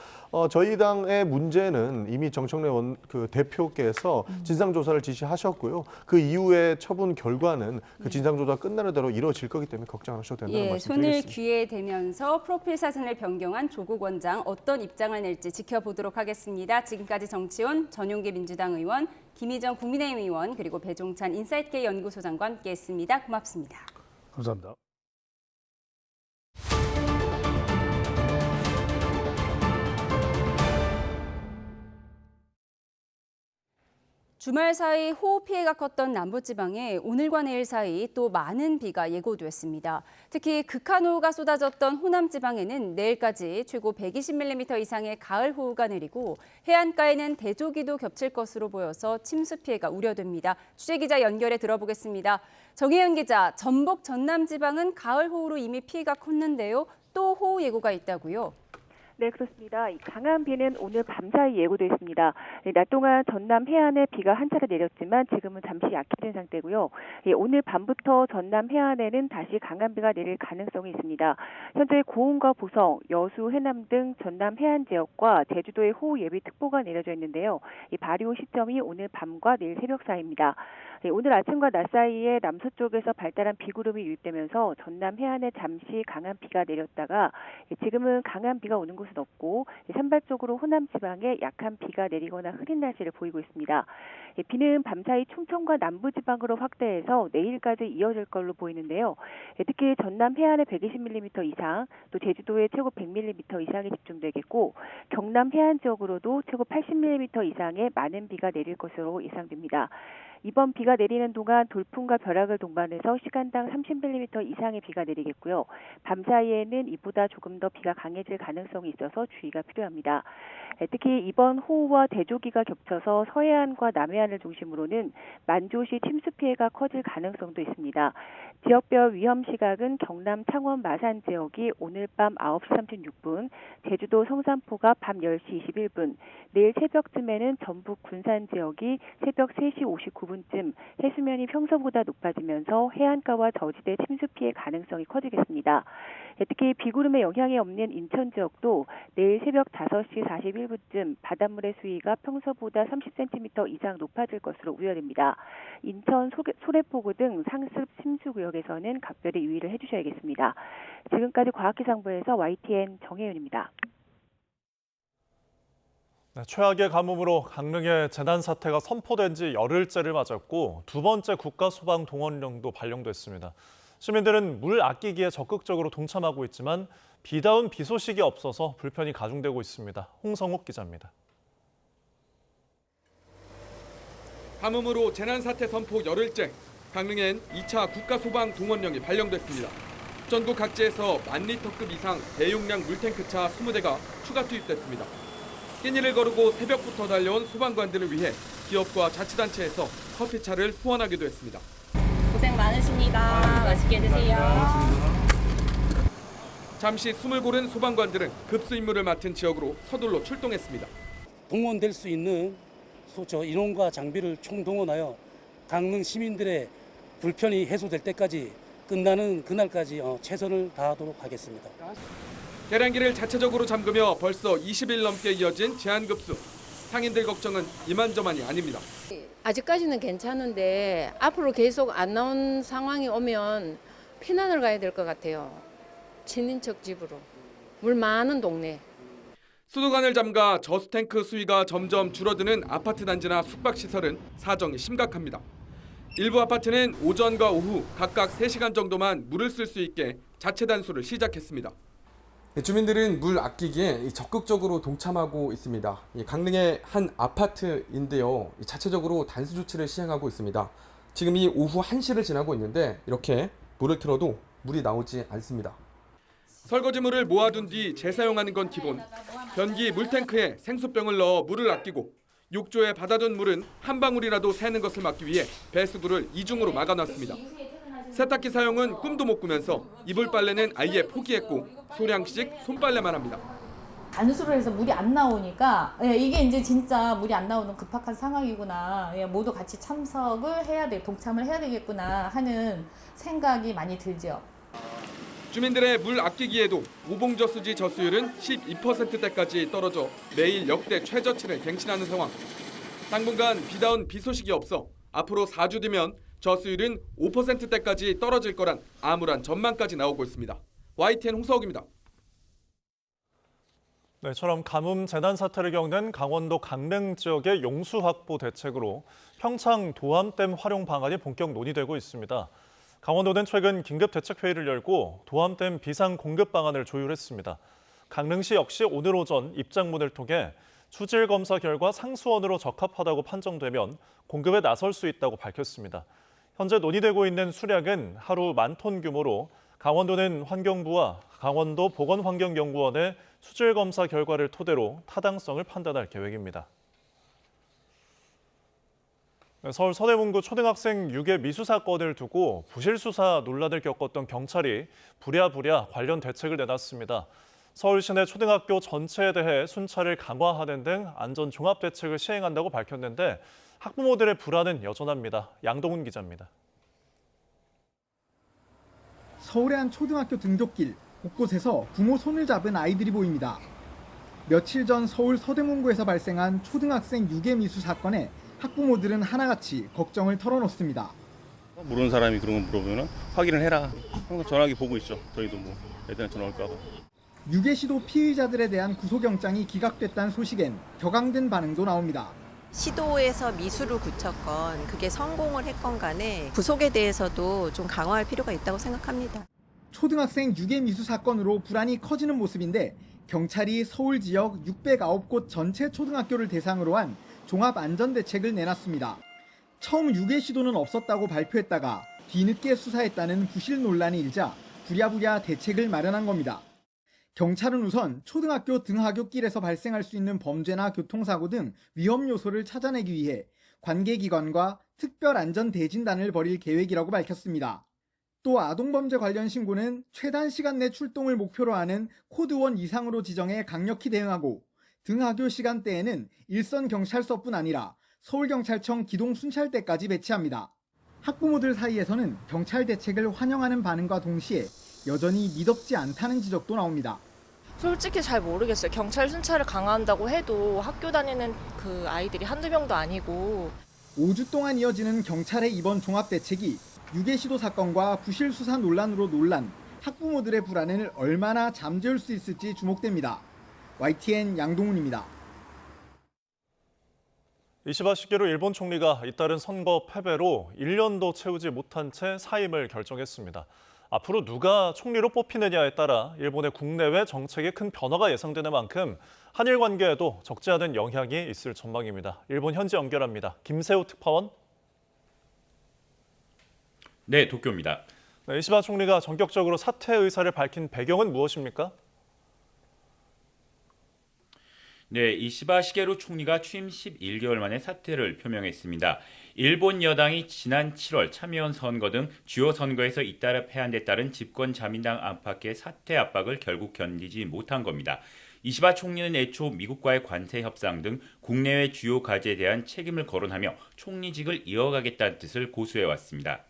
저희 당의 문제는 이미 정청래 그 대표께서 진상조사를 지시하셨고요. 그 이후에 처분 결과는 그 진상조사 끝나는 대로 이루어질 거기 때문에 걱정 안 하셔도 된다는 말씀드리겠습니다. 손을 귀에 대면서 프로필 사진을 변경한 조국 원장 어떤 입장을 낼지 지켜보도록 하겠습니다. 지금까지 정치원 전용기 민주당 의원, 김희정 국민의힘 의원 그리고 배종찬 인사이트K 연구소장과 함께했습니다. 고맙습니다. 감사합니다. 주말 사이 호우 피해가 컸던 남부지방에 오늘과 내일 사이 또 많은 비가 예고됐습니다. 특히 극한호우가 쏟아졌던 호남지방에는 내일까지 최고 120mm 이상의 가을 호우가 내리고 해안가에는 대조기도 겹칠 것으로 보여서 침수 피해가 우려됩니다. 취재기자 연결해 들어보겠습니다. 정혜연 기자, 전북 전남지방은 가을 호우로 이미 피해가 컸는데요. 또 호우 예고가 있다고요? 네, 그렇습니다. 이 강한 비는 오늘 밤사이 예고돼 있습니다. 낮 동안 전남 해안에 비가 한 차례 내렸지만 지금은 잠시 약해진 상태고요. 오늘 밤부터 전남 해안에는 다시 강한 비가 내릴 가능성이 있습니다. 현재 고흥과 보성, 여수, 해남 등 전남 해안 지역과 제주도에 호우 예비특보가 내려져 있는데요. 이 발효 시점이 오늘 밤과 내일 새벽 사이입니다. 오늘 아침과 낮 사이에 남서쪽에서 발달한 비구름이 유입되면서 전남 해안에 잠시 강한 비가 내렸다가 지금은 강한 비가 오는 곳은 없고 산발적으로 호남 지방에 약한 비가 내리거나 흐린 날씨를 보이고 있습니다. 비는 밤사이 충청과 남부지방으로 확대해서 내일까지 이어질 걸로 보이는데요. 특히 전남 해안에 120mm 이상, 또 제주도에 최고 100mm 이상이 집중되겠고 경남 해안 지역으로도 최고 80mm 이상의 많은 비가 내릴 것으로 예상됩니다. 이번 비가 내리는 동안 돌풍과 벼락을 동반해서 시간당 30mm 이상의 비가 내리겠고요. 밤사이에는 이보다 조금 더 비가 강해질 가능성이 있어서 주의가 필요합니다. 특히 이번 호우와 대조기가 겹쳐서 서해안과 남해안을 중심으로는 만조시 침수 피해가 커질 가능성도 있습니다. 지역별 위험 시각은 경남 창원 마산 지역이 오늘 밤 9시 36분, 제주도 성산포가 밤 10시 21분, 내일 새벽쯤에는 전북 군산 지역이 새벽 3시 59분쯤 해수면이 평소보다 높아지면서 해안가와 저지대 침수 피해 가능성이 커지겠습니다. 특히 비구름의 영향이 없는 인천 지역도 내일 새벽 5시 41분쯤 바닷물의 수위가 평소보다 30cm 이상 높아질 것으로 우려됩니다. 인천 소래포구 등 상습 침수 구역에서는 각별히 유의를 해주셔야겠습니다. 지금까지 과학기상부에서 YTN 정혜윤입니다. 네, 최악의 가뭄으로 강릉에 재난 사태가 선포된 지 열흘째를 맞았고 두 번째 국가소방 동원령도 발령됐습니다. 시민들은 물 아끼기에 적극적으로 동참하고 있지만 비다운 비 소식이 없어서 불편이 가중되고 있습니다. 홍성욱 기자입니다. 가뭄으로 재난사태 선포 열흘째, 강릉엔 2차 국가소방 동원령이 발령됐습니다. 전국 각지에서 1000리터급 이상 대용량 물탱크차 20대가 추가 투입됐습니다. 끼니를 거르고 새벽부터 달려온 소방관들을 위해 기업과 자치단체에서 커피차를 후원하기도 했습니다. 고생 많으십니다. 맛있게 드세요. 잠시 숨을 고른 소방관들은 급수 임무를 맡은 지역으로 서둘러 출동했습니다. 동원될 수 있는 인원과 장비를 총동원하여 강릉 시민들의 불편이 해소될 때까지 끝나는 그날까지 최선을 다하도록 하겠습니다. 계량기를 자체적으로 잠그며 벌써 20일 넘게 이어진 제한급수. 상인들 걱정은 이만저만이 아닙니다. 아직까지는 괜찮은데 앞으로 계속 안 나온 상황이 오면 피난을 가야 될 것 같아요. 친인척 집으로. 물 많은 동네. 수도관을 잠가 저수탱크 수위가 점점 줄어드는 아파트 단지나 숙박시설은 사정이 심각합니다. 일부 아파트는 오전과 오후 각각 3시간 정도만 물을 쓸 수 있게 자체 단수를 시작했습니다. 주민들은 물 아끼기에 적극적으로 동참하고 있습니다. 강릉의 한 아파트인데요. 자체적으로 단수 조치를 시행하고 있습니다. 지금 이 오후 1시를 지나고 있는데 이렇게 물을 틀어도 물이 나오지 않습니다. 설거지물을 모아둔 뒤 재사용하는 건 기본. 변기 물탱크에 생수병을 넣어 물을 아끼고 욕조에 받아둔 물은 한 방울이라도 새는 것을 막기 위해 배수구를 이중으로 막아놨습니다. 세탁기 사용은 꿈도 못 꾸면서 이불 빨래는 아예 포기했고 소량씩 손빨래만 합니다. 단수를 해서 물이 안 나오니까 이게 이제 진짜 물이 안 나오는 급박한 상황이구나. 모두 같이 참석을 해야 돼, 동참을 해야 되겠구나 하는 생각이 많이 들죠. 주민들의 물 아끼기에도 오봉저수지 저수율은 12%대까지 떨어져 매일 역대 최저치를 갱신하는 상황. 당분간 비다운 비 소식이 없어 앞으로 4주 뒤면 저수율은 5%대까지 떨어질 거란 암울한 전망까지 나오고 있습니다. YTN 홍서욱입니다. 네, 처럼 가뭄 재난 사태를 겪는 강원도 강릉 지역의 용수 확보 대책으로 평창 도암댐 활용 방안이 본격 논의되고 있습니다. 강원도는 최근 긴급 대책회의를 열고 도암댐 비상 공급 방안을 조율했습니다. 강릉시 역시 오늘 오전 입장문을 통해 수질 검사 결과 상수원으로 적합하다고 판정되면 공급에 나설 수 있다고 밝혔습니다. 현재 논의되고 있는 수량은 하루 10,000톤 규모로 강원도는 환경부와 강원도 보건환경연구원의 수질 검사 결과를 토대로 타당성을 판단할 계획입니다. 서울 서대문구 초등학생 유괴 미수 사건을 두고 부실 수사 논란을 겪었던 경찰이 부랴부랴 관련 대책을 내놨습니다. 서울 시내 초등학교 전체에 대해 순찰을 강화하는 등 안전 종합 대책을 시행한다고 밝혔는데 학부모들의 불안은 여전합니다. 양동훈 기자입니다. 서울의 한 초등학교 등굣길 곳곳에서 부모 손을 잡은 아이들이 보입니다. 며칠 전 서울 서대문구에서 발생한 초등학생 유괴 미수 사건에 학부모들은 하나같이 걱정을 털어놓습니다. 모르는 사람이 그런 거 물어보면 확인을 해라. 항상 전화기 보고 있죠. 저희도 애들한테 전화 올까 봐. 유괴 시도 피의자들에 대한 구속영장이 기각됐다는 소식엔 격앙된 반응도 나옵니다. 시도에서 미수를 굳혔건 그게 성공을 했건 간에 구속에 대해서도 좀 강화할 필요가 있다고 생각합니다. 초등학생 유괴 미수 사건으로 불안이 커지는 모습인데 경찰이 서울 지역 609곳 전체 초등학교를 대상으로 한 종합 안전대책을 내놨습니다. 처음 유괴 시도는 없었다고 발표했다가 뒤늦게 수사했다는 부실 논란이 일자 부랴부랴 대책을 마련한 겁니다. 경찰은 우선 초등학교 등하굣길에서 발생할 수 있는 범죄나 교통사고 등 위험 요소를 찾아내기 위해 관계기관과 특별안전대진단을 벌일 계획이라고 밝혔습니다. 또 아동범죄 관련 신고는 최단 시간 내 출동을 목표로 하는 코드1 이상으로 지정해 강력히 대응하고 등하교 시간대에는 일선 경찰서뿐 아니라 서울경찰청 기동 순찰대까지 배치합니다. 학부모들 사이에서는 경찰 대책을 환영하는 반응과 동시에 여전히 미덥지 않다는 지적도 나옵니다. 솔직히 잘 모르겠어요. 경찰 순찰을 강화한다고 해도 학교 다니는 그 아이들이 한두 명도 아니고. 5주 동안 이어지는 경찰의 이번 종합대책이 유괴시도 사건과 부실 수사 논란으로 논란, 학부모들의 불안을 얼마나 잠재울 수 있을지 주목됩니다. YTN 양동훈입니다. 이시바 시게루 일본 총리가 잇따른 선거 패배로 1년도 채우지 못한 채 사임을 결정했습니다. 앞으로 누가 총리로 뽑히느냐에 따라 일본의 국내외 정책에 큰 변화가 예상되는 만큼 한일 관계에도 적지 않은 영향이 있을 전망입니다. 일본 현지 연결합니다. 김세호 특파원. 네, 도쿄입니다. 네, 이시바 총리가 전격적으로 사퇴 의사를 밝힌 배경은 무엇입니까? 네, 이시바 시게루 총리가 취임 11개월 만에 사퇴를 표명했습니다. 일본 여당이 지난 7월 참의원 선거 등 주요 선거에서 잇따라 패한 데 따른 집권 자민당 안팎의 사퇴 압박을 결국 견디지 못한 겁니다. 이시바 총리는 애초 미국과의 관세 협상 등 국내외 주요 과제에 대한 책임을 거론하며 총리직을 이어가겠다는 뜻을 고수해왔습니다.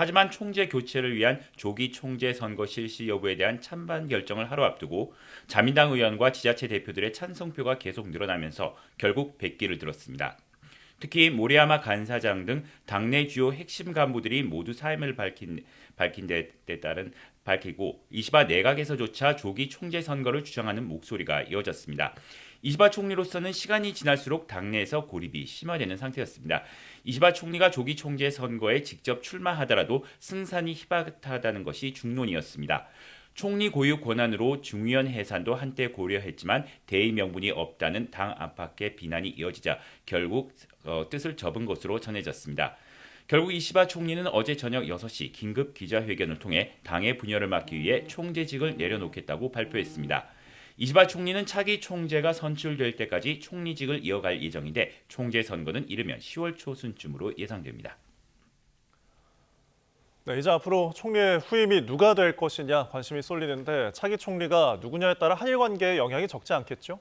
하지만 총재 교체를 위한 조기 총재 선거 실시 여부에 대한 찬반 결정을 하루 앞두고 자민당 의원과 지자체 대표들의 찬성표가 계속 늘어나면서 결국 백기를 들었습니다. 특히 모리야마 간사장 등 당내 주요 핵심 간부들이 모두 사임을 밝힌 데 따른 밝히고 이시바 내각에서조차 조기 총재 선거를 주장하는 목소리가 이어졌습니다. 이시바 총리로서는 시간이 지날수록 당내에서 고립이 심화되는 상태였습니다. 이시바 총리가 조기 총재 선거에 직접 출마하더라도 승산이 희박하다는 것이 중론이었습니다. 총리 고유 권한으로 중의원 해산도 한때 고려했지만 대의 명분이 없다는 당 안팎의 비난이 이어지자 결국 뜻을 접은 것으로 전해졌습니다. 결국 이시바 총리는 어제 저녁 6시 긴급 기자회견을 통해 당의 분열을 막기 위해 총재직을 내려놓겠다고 발표했습니다. 이시바 총리는 차기 총재가 선출될 때까지 총리직을 이어갈 예정인데 총재 선거는 이르면 10월 초순쯤으로 예상됩니다. 네, 이제 앞으로 총리의 후임이 누가 될 것이냐 관심이 쏠리는데 차기 총리가 누구냐에 따라 한일 관계에 영향이 적지 않겠죠?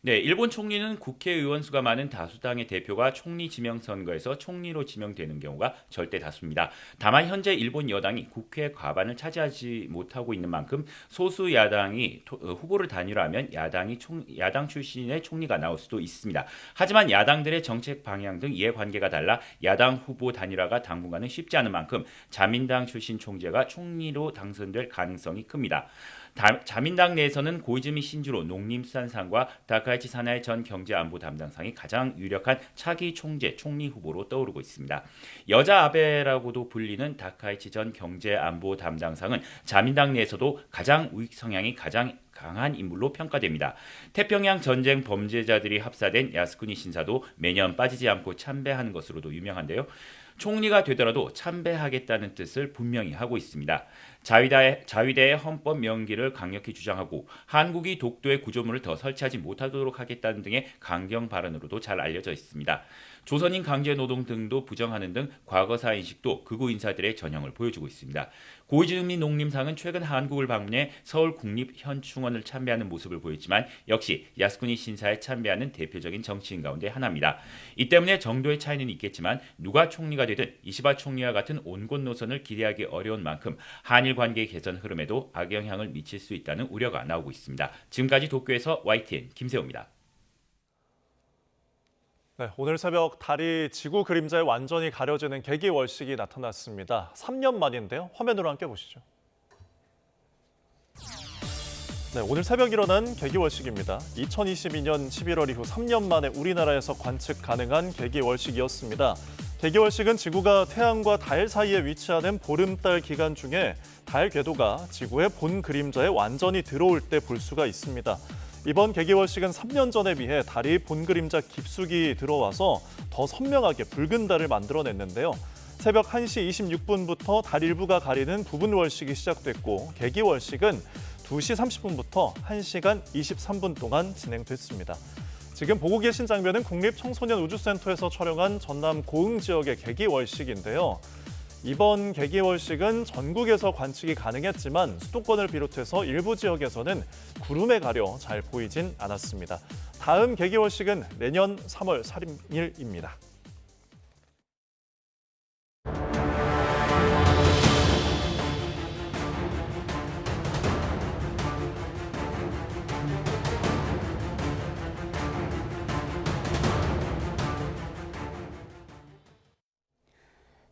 네, 일본 총리는 국회의원 수가 많은 다수당의 대표가 총리 지명 선거에서 총리로 지명되는 경우가 절대 다수입니다. 다만 현재 일본 여당이 국회 과반을 차지하지 못하고 있는 만큼 소수 야당이 후보를 단일화하면 야당 출신의 총리가 나올 수도 있습니다. 하지만 야당들의 정책 방향 등 이해관계가 달라 야당 후보 단일화가 당분간은 쉽지 않은 만큼 자민당 출신 총재가 총리로 당선될 가능성이 큽니다. 자민당 내에서는 고이즈미 신주로 농림수산상과 다카이치 사나이 전 경제안보 담당상이 가장 유력한 차기 총리 후보로 떠오르고 있습니다. 여자 아베라고도 불리는 다카이치 전 경제안보 담당상은 자민당 내에서도 가장 우익 성향이 가장 강한 인물로 평가됩니다. 태평양 전쟁 범죄자들이 합사된 야스쿠니 신사도 매년 빠지지 않고 참배하는 것으로도 유명한데요. 총리가 되더라도 참배하겠다는 뜻을 분명히 하고 있습니다. 자위대의 헌법 명기를 강력히 주장하고 한국이 독도의 구조물을 더 설치하지 못하도록 하겠다는 등의 강경 발언으로도 잘 알려져 있습니다. 조선인 강제노동 등도 부정하는 등 과거사 인식도 극우 인사들의 전형을 보여주고 있습니다. 고이즈미 농림상은 최근 한국을 방문해 서울국립현충원을 참배하는 모습을 보였지만 역시 야스쿠니 신사에 참배하는 대표적인 정치인 가운데 하나입니다. 이 때문에 정도의 차이는 있겠지만 누가 총리가 되든 이시바 총리와 같은 온건 노선을 기대하기 어려운 만큼 한일 관계 개선 흐름에도 악영향을 미칠 수 있다는 우려가 나오고 있습니다. 지금까지 도쿄에서 YTN 김세호입니다. 네, 오늘 새벽 달이 지구 그림자에 완전히 가려지는 개기월식이 나타났습니다. 3년 만인데요. 화면으로 함께 보시죠. 네, 오늘 새벽 일어난 개기월식입니다. 2022년 11월 이후 3년 만에 우리나라에서 관측 가능한 개기월식이었습니다. 개기월식은 지구가 태양과 달 사이에 위치하는 보름달 기간 중에 달 궤도가 지구의 본 그림자에 완전히 들어올 때 볼 수가 있습니다. 이번 개기월식은 3년 전에 비해 달이 본 그림자 깊숙이 들어와서 더 선명하게 붉은 달을 만들어냈는데요. 새벽 1시 26분부터 달 일부가 가리는 부분월식이 시작됐고 개기월식은 2시 30분부터 1시간 23분 동안 진행됐습니다. 지금 보고 계신 장면은 국립청소년우주센터에서 촬영한 전남 고흥 지역의 개기월식인데요. 이번 개기월식은 전국에서 관측이 가능했지만 수도권을 비롯해서 일부 지역에서는 구름에 가려 잘 보이진 않았습니다. 다음 개기월식은 내년 3월 3일입니다.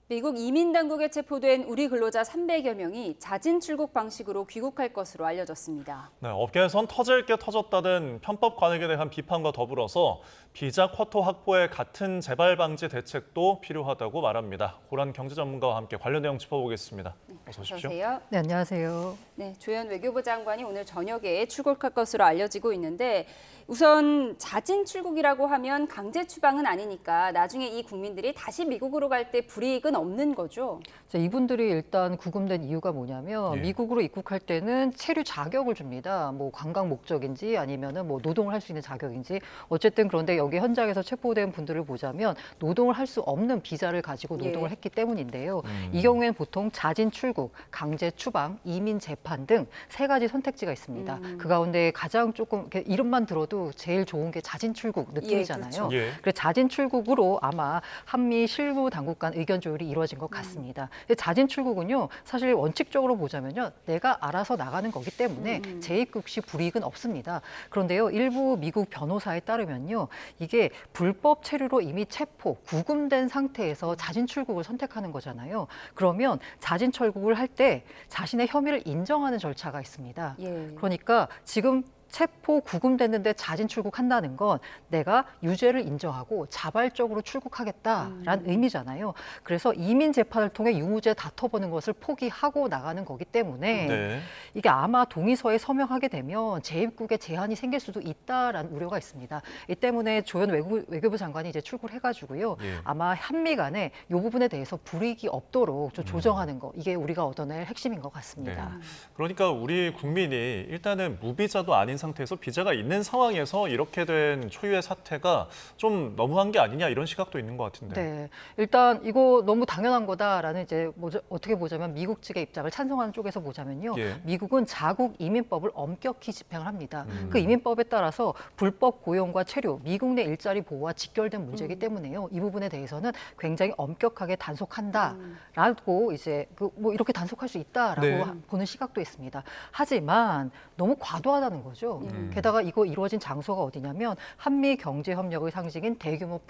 미국 이민당국에 체포된 우리 근로자 300여 명이 자진 출국 방식으로 귀국할 것으로 알려졌습니다. 네, 업계에선 터질 게 터졌다는 편법 관행에 대한 비판과 더불어서 비자 쿼터 확보에 같은 재발 방지 대책도 필요하다고 말합니다. 고란 경제 전문가와 함께 관련 내용 짚어보겠습니다. 어서 오십시오. 안녕하세요. 네, 안녕하세요. 네, 조현 외교부 장관이 오늘 저녁에 출국할 것으로 알려지고 있는데 우선 자진 출국이라고 하면 강제 추방은 아니니까 나중에 이 국민들이 다시 미국으로 갈 때 불이익은 없는 거죠? 자, 이분들이 일단 구금된 이유가 뭐냐면 예. 미국으로 입국할 때는 체류 자격을 줍니다. 뭐 관광 목적인지 아니면은 뭐 노동을 할 수 있는 자격인지 어쨌든 그런데 여기 현장에서 체포된 분들을 보자면 노동을 할 수 없는 비자를 가지고 노동을 예. 했기 때문인데요. 이 경우에는 보통 자진 출국, 강제 추방, 이민 재판 등 세 가지 선택지가 있습니다. 그 가운데 가장 조금 이름만 들어도 제일 좋은 게 자진 출국 느낌이잖아요. 예, 그렇죠. 예. 그래서 자진 출국으로 아마 한미 실무 당국 간 의견 조율이 이루어진 것 같습니다. 근데 자진 출국은요, 사실 원칙적으로 보자면요, 내가 알아서 나가는 거기 때문에 재입국 시 불이익은 없습니다. 그런데요, 일부 미국 변호사에 따르면요, 이게 불법 체류로 이미 체포, 구금된 상태에서 자진 출국을 선택하는 거잖아요. 그러면 자진 출국을 할 때 자신의 혐의를 인정하는 절차가 있습니다. 예. 그러니까 지금 체포 구금됐는데 자진 출국한다는 건 내가 유죄를 인정하고 자발적으로 출국하겠다라는 의미잖아요. 그래서 이민 재판을 통해 유무죄 다퉈보는 것을 포기하고 나가는 거기 때문에 네. 이게 아마 동의서에 서명하게 되면 재입국에 제한이 생길 수도 있다라는 우려가 있습니다. 이 때문에 조현 외교부 장관이 이제 출국을 해가지고요. 예. 아마 한미 간에 이 부분에 대해서 불이익이 없도록 좀 조정하는 거, 이게 우리가 얻어낼 핵심인 것 같습니다. 네. 그러니까 우리 국민이 일단은 무비자도 아닌 상태에서 비자가 있는 상황에서 이렇게 된 초유의 사태가 좀 너무한 게 아니냐 이런 시각도 있는 것 같은데. 네, 일단 이거 너무 당연한 거다라는 이제 어떻게 보자면 미국 측의 입장을 찬성하는 쪽에서 보자면요, 예. 미국은 자국 이민법을 엄격히 집행을 합니다. 그 이민법에 따라서 불법 고용과 체류, 미국 내 일자리 보호와 직결된 문제이기 때문에요. 이 부분에 대해서는 굉장히 엄격하게 단속한다라고 이제 뭐 이렇게 단속할 수 있다라고 네. 보는 시각도 있습니다. 하지만 너무 과도하다는 거죠. 게다가 이거 이루어진 장소가 어디냐면 한미 경제 협력의 상징인 대규모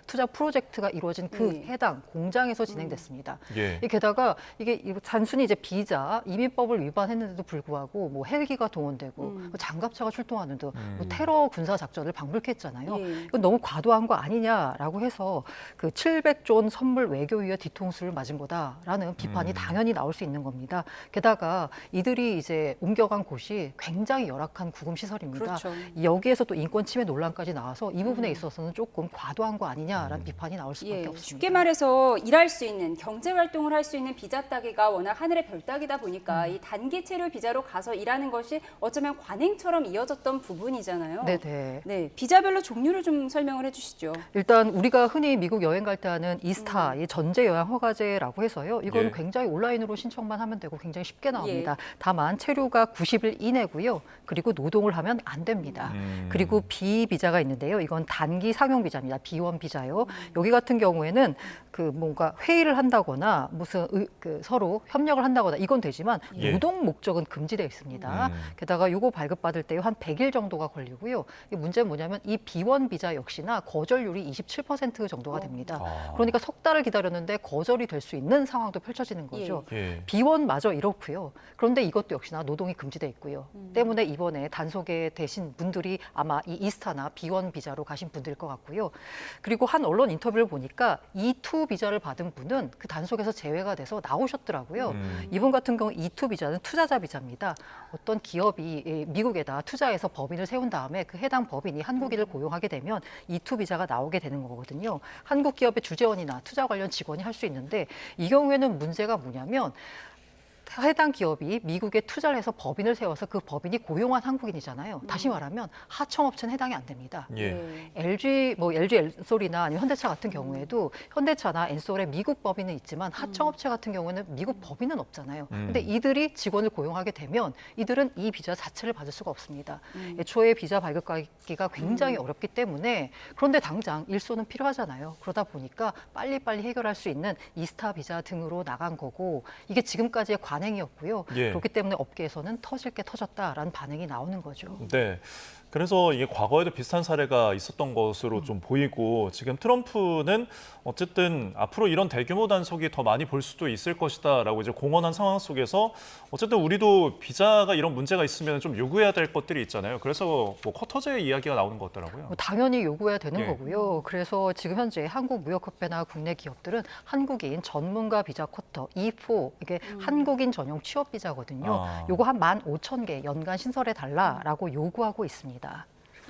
투자 프로젝트가 이루어진 그 해당 공장에서 진행됐습니다. 예. 게다가 이게 단순히 이제 비자 이민법을 위반했는데도 불구하고 뭐 헬기가 동원되고 뭐 장갑차가 출동하는 등 뭐 테러 군사 작전을 방불케 했잖아요. 예. 이건 너무 과도한 거 아니냐라고 해서 그 700조 원 선물 외교위의 뒤통수를 맞은 거다라는 비판이 당연히 나올 수 있는 겁니다. 게다가 이들이 이제 옮겨간 곳이 굉장히 열악한 구금 시설입니다. 그렇죠. 여기에서 또 인권 침해 논란까지 나와서 이 부분에 있어서는 조금 과도한 거 아니냐라는 비판이 나올 수밖에 예, 없습니다. 쉽게 말해서 일할 수 있는, 경제 활동을 할 수 있는 비자 따기가 워낙 하늘의 별 따기다 보니까 이 단기 체류 비자로 가서 일하는 것이 어쩌면 관행처럼 이어졌던 부분이잖아요. 네네. 네, 비자별로 종류를 좀 설명을 해주시죠. 일단 우리가 흔히 미국 여행 갈 때 하는 이스타, 이 전제 여행 허가제라고 해서요. 이건 예. 굉장히 온라인으로 신청만 하면 되고 굉장히 쉽게 나옵니다. 다만 체류가 90일 이내고요. 그리고 노동을 하면 안 됩니다. 그리고 B 비자가 있는데요. 이건 단기 상용 비자입니다. B1 비자요. 여기 같은 경우에는 그 뭔가 회의를 한다거나 무슨 서로 협력을 한다거나 이건 되지만 예. 노동 목적은 금지되어 있습니다. 게다가 이거 발급받을 때 한 100일 정도가 걸리고요. 이 문제는 뭐냐면 이 B1 비자 역시나 거절률이 27% 정도가 됩니다. 그러니까 석 달을 기다렸는데 거절이 될 수 있는 상황도 펼쳐지는 거죠. 예. B1마저 이렇고요. 그런데 이것도 역시나 노동이 금지돼 있고요. 때문에 이번에 단속에 되신 분들이 아마 이 이스타나 B1 비자로 가신 분들일 것 같고요. 그리고 한 언론 인터뷰를 보니까 E2 비자를 받은 분은 그 단속에서 제외가 돼서 나오셨더라고요. 이분 같은 경우 E2 비자는 투자자 비자입니다. 어떤 기업이 미국에다 투자해서 법인을 세운 다음에 그 해당 법인이 한국인을 고용하게 되면 E2 비자가 나오게 되는 거거든요. 한국 기업의 주재원이나 투자 관련 직원이 할 수 있는데 이 경우에는 문제가 뭐냐면 해당 기업이 미국에 투자를 해서 법인을 세워서 그 법인이 고용한 한국인이잖아요. 다시 말하면 하청업체는 해당이 안 됩니다. LG 엔솔이나 아니면 현대차 같은 경우에도 현대차나 엔솔의 미국 법인은 있지만 하청업체 같은 경우는 미국 법인은 없잖아요. 근데 이들이 직원을 고용하게 되면 이들은 이 비자 자체를 받을 수가 없습니다. 애초에 비자 발급하기가 굉장히 어렵기 때문에 그런데 당장 일손은 필요하잖아요. 그러다 보니까 빨리빨리 해결할 수 있는 이스타 비자 등으로 나간 거고 이게 지금까지의 관행이었고요. 그렇기 때문에 업계에서는 터질 게 터졌다라는 반응이 나오는 거죠. 네. 그래서 이게 과거에도 비슷한 사례가 있었던 것으로 좀 보이고 지금 트럼프는 어쨌든 앞으로 이런 대규모 단속이 더 많이 볼 수도 있을 것이다라고 이제 공언한 상황 속에서 어쨌든 우리도 비자가 이런 문제가 있으면 좀 요구해야 될 것들이 있잖아요. 그래서 뭐 쿼터제 이야기가 나오는 것 같더라고요. 당연히 요구해야 되는 거고요. 그래서 지금 현재 한국무역협회나 국내 기업들은 한국인 전문가 비자 쿼터 E4 이게 한국인 전용 취업 비자거든요. 요거 한 15,000개 연간 신설해 달라라고 요구하고 있습니다.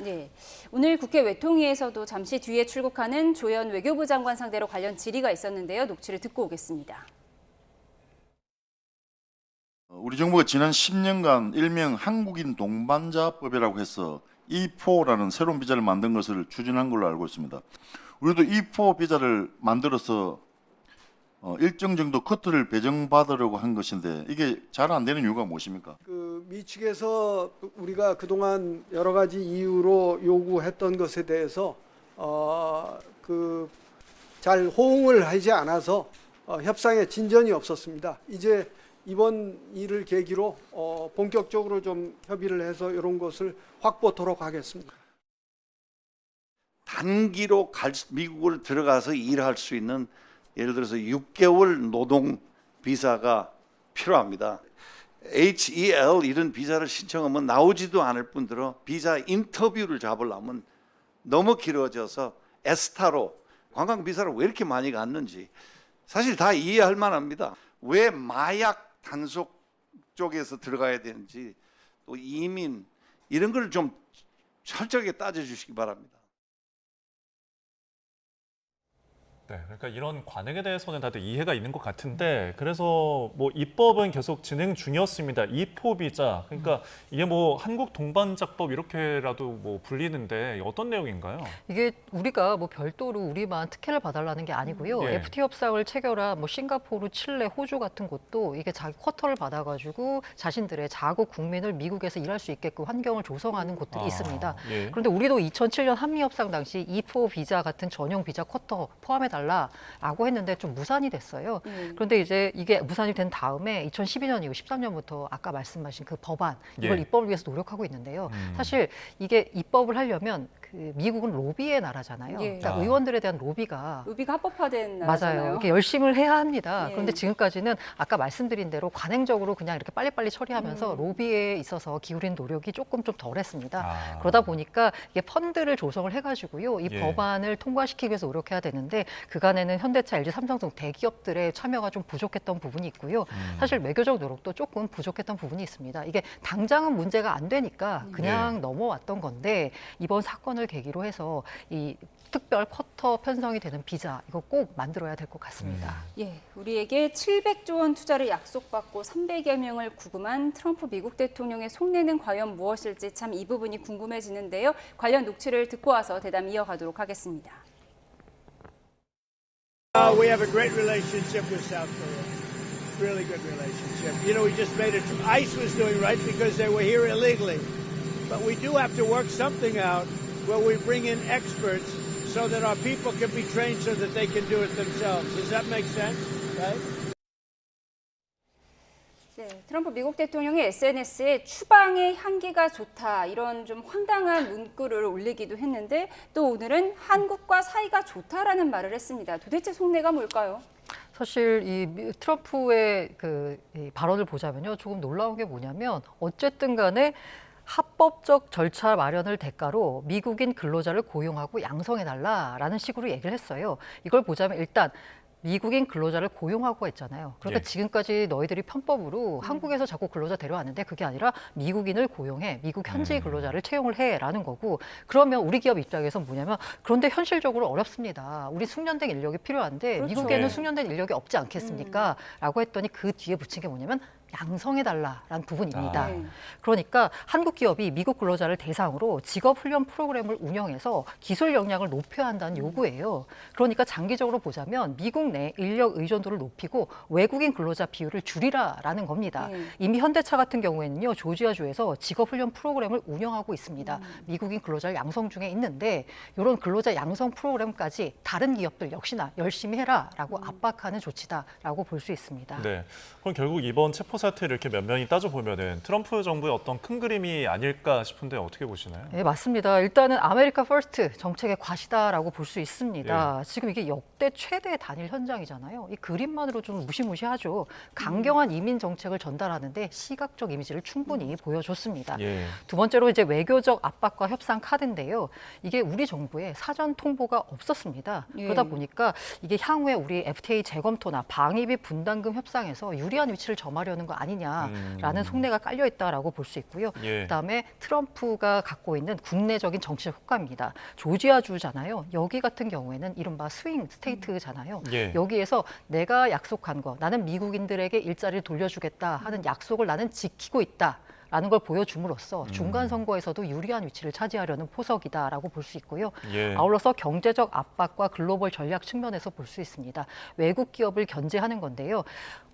네, 오늘 국회 외통위에서도 잠시 뒤에 출국하는 조현 외교부 장관 상대로 관련 질의가 있었는데요. 녹취를 듣고 오겠습니다. 우리 정부가 지난 10년간 일명 한국인 동반자법이라고 해서 E4라는 새로운 비자를 만든 것을 추진한 걸로 알고 있습니다. 우리도 E4 비자를 만들어서 일정 정도 커트를 배정받으려고 한 것인데 이게 잘 안 되는 이유가 무엇입니까? 미 측에서 우리가 그동안 여러 가지 이유로 요구했던 것에 대해서 잘 호응을 하지 않아서 협상에 진전이 없었습니다. 이제 이번 일을 계기로 본격적으로 좀 협의를 해서 이런 것을 확보토록 하겠습니다. 단기로 미국을 들어가서 일할 수 있는 예를 들어서 6개월 노동 비자가 필요합니다. HEL 이런 비자를 신청하면 나오지도 않을 뿐더러 비자 인터뷰를 잡으려면 너무 길어져서 에스타로 관광 비자를 왜 이렇게 많이 갔는지 사실 다 이해할 만합니다. 왜 마약 단속 쪽에서 들어가야 되는지 또 이민 이런 걸 좀 철저하게 따져주시기 바랍니다. 네, 그러니까 이런 관행에 대해서는 다들 이해가 있는 것 같은데 그래서 뭐 입법은 계속 진행 중이었습니다. E4 비자 그러니까 이게 뭐 한국 동반자법 이렇게라도 뭐 불리는데 어떤 내용인가요? 이게 우리가 뭐 별도로 우리만 특혜를 봐달라는 게 아니고요. FTA 협상을 체결한 뭐 싱가포르, 칠레, 호주 같은 곳도 이게 자기 쿼터를 받아가지고 자신들의 자국 국민을 미국에서 일할 수 있게끔 환경을 조성하는 곳들이 있습니다. 그런데 우리도 2007년 한미 협상 당시 E4 비자 같은 전용 비자 쿼터 포함해달라라고 했는데 좀 무산이 됐어요. 그런데 이제 이게 무산이 된 다음에 2012년 이후 13년부터 아까 말씀하신 그 법안 이걸 입법을 위해서 노력하고 있는데요. 사실 이게 입법을 하려면 그 미국은 로비의 나라잖아요. 그러니까 의원들에 대한 로비가 합법화된 나라잖아요. 맞아요. 이렇게 열심을 해야 합니다. 그런데 지금까지는 아까 말씀드린 대로 관행적으로 그냥 이렇게 빨리빨리 처리하면서 로비에 있어서 기울인 노력이 조금 좀 덜했습니다. 그러다 보니까 이게 펀드를 조성을 해가지고요. 이 법안을 통과시키기 위해서 노력해야 되는데 그간에는 현대차, LG, 삼성 등 대기업들의 참여가 좀 부족했던 부분이 있고요. 사실 외교적 노력도 조금 부족했던 부분이 있습니다. 이게 당장은 문제가 안 되니까 그냥 넘어왔던 건데 이번 사건을 계기로 해서 이 특별 쿼터 편성이 되는 비자 이거 꼭 만들어야 될 것 같습니다. 우리에게 700조 원 투자를 약속받고 300여 명을 구금한 트럼프 미국 대통령의 속내는 과연 무엇일지 참 이 부분이 궁금해지는데요. 관련 녹취를 듣고 와서 대담 이어가도록 하겠습니다. We have a great relationship with South Korea. Really good relationship. You know, we just made it. ICE was doing right because they were here illegally. But we do have to work something out where we bring in experts so that our people can be trained so that they can do it themselves. Does that make sense? Right? 네, 트럼프 미국 대통령이 SNS에 추방의 향기가 좋다 이런 좀 황당한 문구를 올리기도 했는데 또 오늘은 한국과 사이가 좋다라는 말을 했습니다. 도대체 속내가 뭘까요? 사실 이 트럼프의 이 발언을 보자면요. 조금 놀라운 게 뭐냐면 어쨌든 간에 합법적 절차 마련을 대가로 미국인 근로자를 고용하고 양성해달라라는 식으로 얘기를 했어요. 이걸 보자면 일단 미국인 근로자를 고용하고 했잖아요. 그러니까 지금까지 너희들이 편법으로 한국에서 자꾸 근로자 데려왔는데 그게 아니라 미국인을 고용해, 미국 현지 근로자를 채용을 해라는 거고 그러면 우리 기업 입장에서 뭐냐면 그런데 현실적으로 어렵습니다. 우리 숙련된 인력이 필요한데 미국에는 숙련된 인력이 없지 않겠습니까? 라고 했더니 그 뒤에 붙인 게 뭐냐면 양성해달라라는 부분입니다. 네. 그러니까 한국 기업이 미국 근로자를 대상으로 직업훈련 프로그램을 운영해서 기술 역량을 높여야 한다는 요구예요. 그러니까 장기적으로 보자면 미국 내 인력 의존도를 높이고 외국인 근로자 비율을 줄이라라는 겁니다. 네. 이미 현대차 같은 경우에는요, 조지아주에서 직업훈련 프로그램을 운영하고 있습니다. 미국인 근로자를 양성 중에 있는데 이런 근로자 양성 프로그램까지 다른 기업들 역시나 열심히 해라라고 압박하는 조치다라고 볼 수 있습니다. 네. 그럼 결국 이번 체포 사태를 이렇게 면면히 따져보면은 트럼프 정부의 어떤 큰 그림이 아닐까 싶은데 어떻게 보시나요? 네, 맞습니다. 일단은 아메리카 퍼스트 정책의 과시다라고 볼 수 있습니다. 지금 이게 역대 최대 단일 현장이잖아요. 이 그림만으로 좀 무시무시하죠. 강경한 이민 정책을 전달하는데 시각적 이미지를 충분히 보여줬습니다. 두 번째로 이제 외교적 압박과 협상 카드인데요. 이게 우리 정부에 사전 통보가 없었습니다. 그러다 보니까 이게 향후에 우리 FTA 재검토나 방위비 분담금 협상에서 유리한 위치를 점하려는 거 아니냐라는 속내가 깔려 있다라고 볼 수 있고요. 그다음에 트럼프가 갖고 있는 국내적인 정치적 효과입니다. 조지아주잖아요. 여기 같은 경우에는 이른바 스윙 스테이트잖아요. 여기에서 내가 약속한 거, 나는 미국인들에게 일자리를 돌려주겠다 하는 약속을 나는 지키고 있다. 라는 걸 보여줌으로써 중간 선거에서도 유리한 위치를 차지하려는 포석이다라고 볼 수 있고요. 아울러서 경제적 압박과 글로벌 전략 측면에서 볼 수 있습니다. 외국 기업을 견제하는 건데요.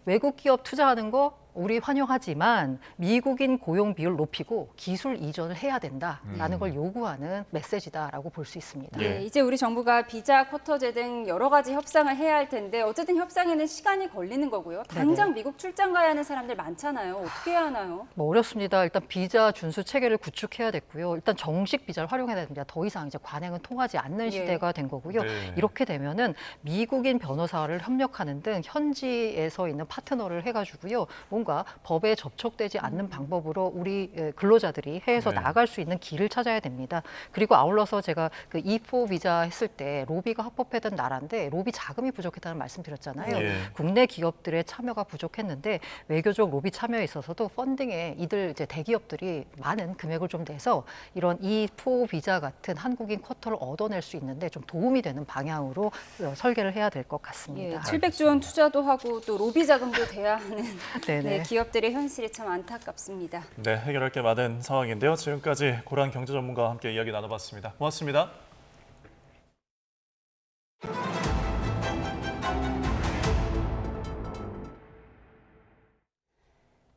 외국 기업 투자하는 거 우리 환영하지만 미국인 고용 비율 높이고 기술 이전을 해야 된다라는 걸 요구하는 메시지다라고 볼 수 있습니다. 네, 이제 우리 정부가 비자, 쿼터제 등 여러 가지 협상을 해야 할 텐데 어쨌든 협상에는 시간이 걸리는 거고요. 당장 미국 출장 가야 하는 사람들 많잖아요. 어떻게 해야 하나요? 뭐 어렵습니다. 일단 비자 준수 체계를 구축해야 됐고요. 일단 정식 비자를 활용해야 됩니다. 더 이상 이제 관행은 통하지 않는 시대가 된 거고요. 이렇게 되면은 미국인 변호사를 협력하는 등 현지에서 있는 파트너를 해가지고요. 뭔가 법에 접촉되지 않는 방법으로 우리 근로자들이 해외에서 나갈 수 있는 길을 찾아야 됩니다. 그리고 아울러서 제가 그 E4 비자 했을 때 로비가 합법했던 나라인데 로비 자금이 부족했다는 말씀드렸잖아요. 국내 기업들의 참여가 부족했는데 외교적 로비 참여에 있어서도 펀딩에 이들 이제 대기업들이 많은 금액을 좀 내서 이런 E4 비자 같은 한국인 쿼터를 얻어낼 수 있는데 좀 도움이 되는 방향으로 설계를 해야 될 것 같습니다. 700조 원 투자도 하고 또 로비 자금도 돼야 하는 네네. 기업들의 현실이 참 안타깝습니다. 네, 해결할 게 많은 상황인데요. 지금까지 고란 경제 전문가와 함께 이야기 나눠봤습니다. 고맙습니다.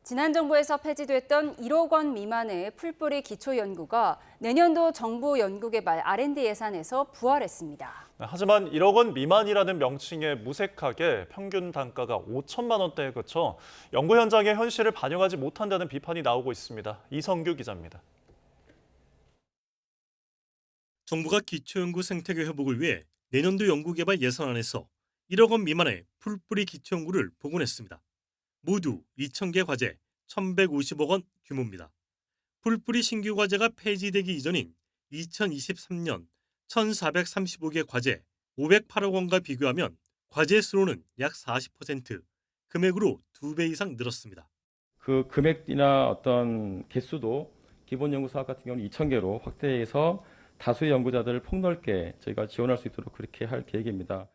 지난 정부에서 폐지됐던 1억 원 미만의 풀뿌리 기초연구가 내년도 정부 연구개발 R&D 예산에서 부활했습니다. 하지만 1억 원 미만이라는 명칭에 무색하게 평균 단가가 5천만 원대에 그쳐 연구 현장의 현실을 반영하지 못한다는 비판이 나오고 있습니다. 이성규 기자입니다. 정부가 기초연구 생태계 회복을 위해 내년도 연구개발 예산안에서 1억 원 미만의 풀뿌리 기초연구를 복원했습니다. 모두 2,000개 과제, 1,150억 원 규모입니다. 풀뿌리 신규 과제가 폐지되기 이전인 2023년 1,435개 과제, 508억 원과 비교하면 과제 수로는 약 40%, 금액으로 2배 이상 늘었습니다. 그 금액이나 어떤 개수도 기본 연구 사업 같은 경우는 2,000개로 확대해서 다수의 연구자들을 폭넓게 저희가 지원할 수 있도록 그렇게 할 계획입니다.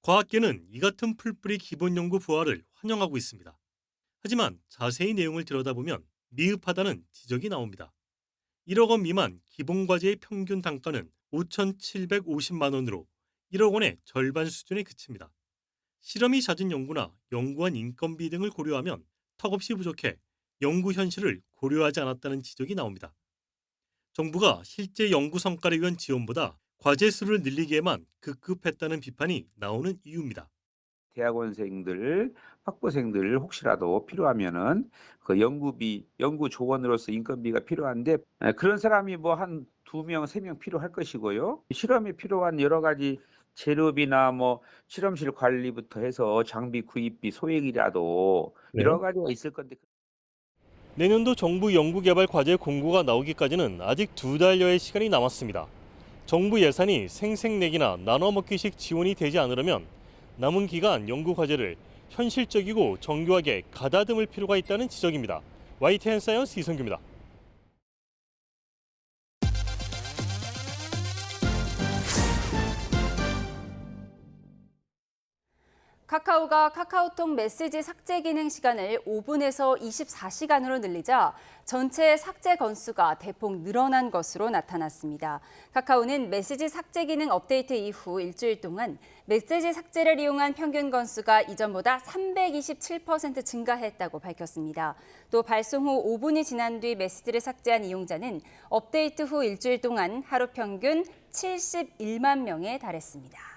과학계는 이 같은 풀뿌리 기본 연구 부활을 환영하고 있습니다. 하지만 자세히 내용을 들여다보면 미흡하다는 지적이 나옵니다. 1억 원 미만 기본 과제의 평균 단가는 5,750만 원으로 1억 원의 절반 수준에 그칩니다. 실험이 잦은 연구나 연구원 인건비 등을 고려하면 턱없이 부족해 연구 현실을 고려하지 않았다는 지적이 나옵니다. 정부가 실제 연구 성과를 위한 지원보다 과제 수를 늘리기에만 급급했다는 비판이 나오는 이유입니다. 대학원생들, 학부생들 혹시라도 필요하면은 그 연구비, 연구 조원으로서 인건비가 필요한데 그런 사람이 뭐 한 2명, 3명 필요할 것이고요. 실험에 필요한 여러 가지 재료비나 뭐 실험실 관리부터 해서 장비 구입비, 소액이라도 여러 가지가 있을 건데. 내년도 정부 연구개발 과제 공고가 나오기까지는 아직 2달여의 시간이 남았습니다. 정부 예산이 생색내기나 나눠먹기식 지원이 되지 않으려면 남은 기간 연구 과제를 현실적이고 정교하게 가다듬을 필요가 있다는 지적입니다. YTN 사이언스 이성규입니다. 카카오가 카카오톡 메시지 삭제 기능 시간을 5분에서 24시간으로 늘리자 전체 삭제 건수가 대폭 늘어난 것으로 나타났습니다. 카카오는 메시지 삭제 기능 업데이트 이후 일주일 동안 메시지 삭제를 이용한 평균 건수가 이전보다 327% 증가했다고 밝혔습니다. 또 발송 후 5분이 지난 뒤 메시지를 삭제한 이용자는 업데이트 후 일주일 동안 하루 평균 71만 명에 달했습니다.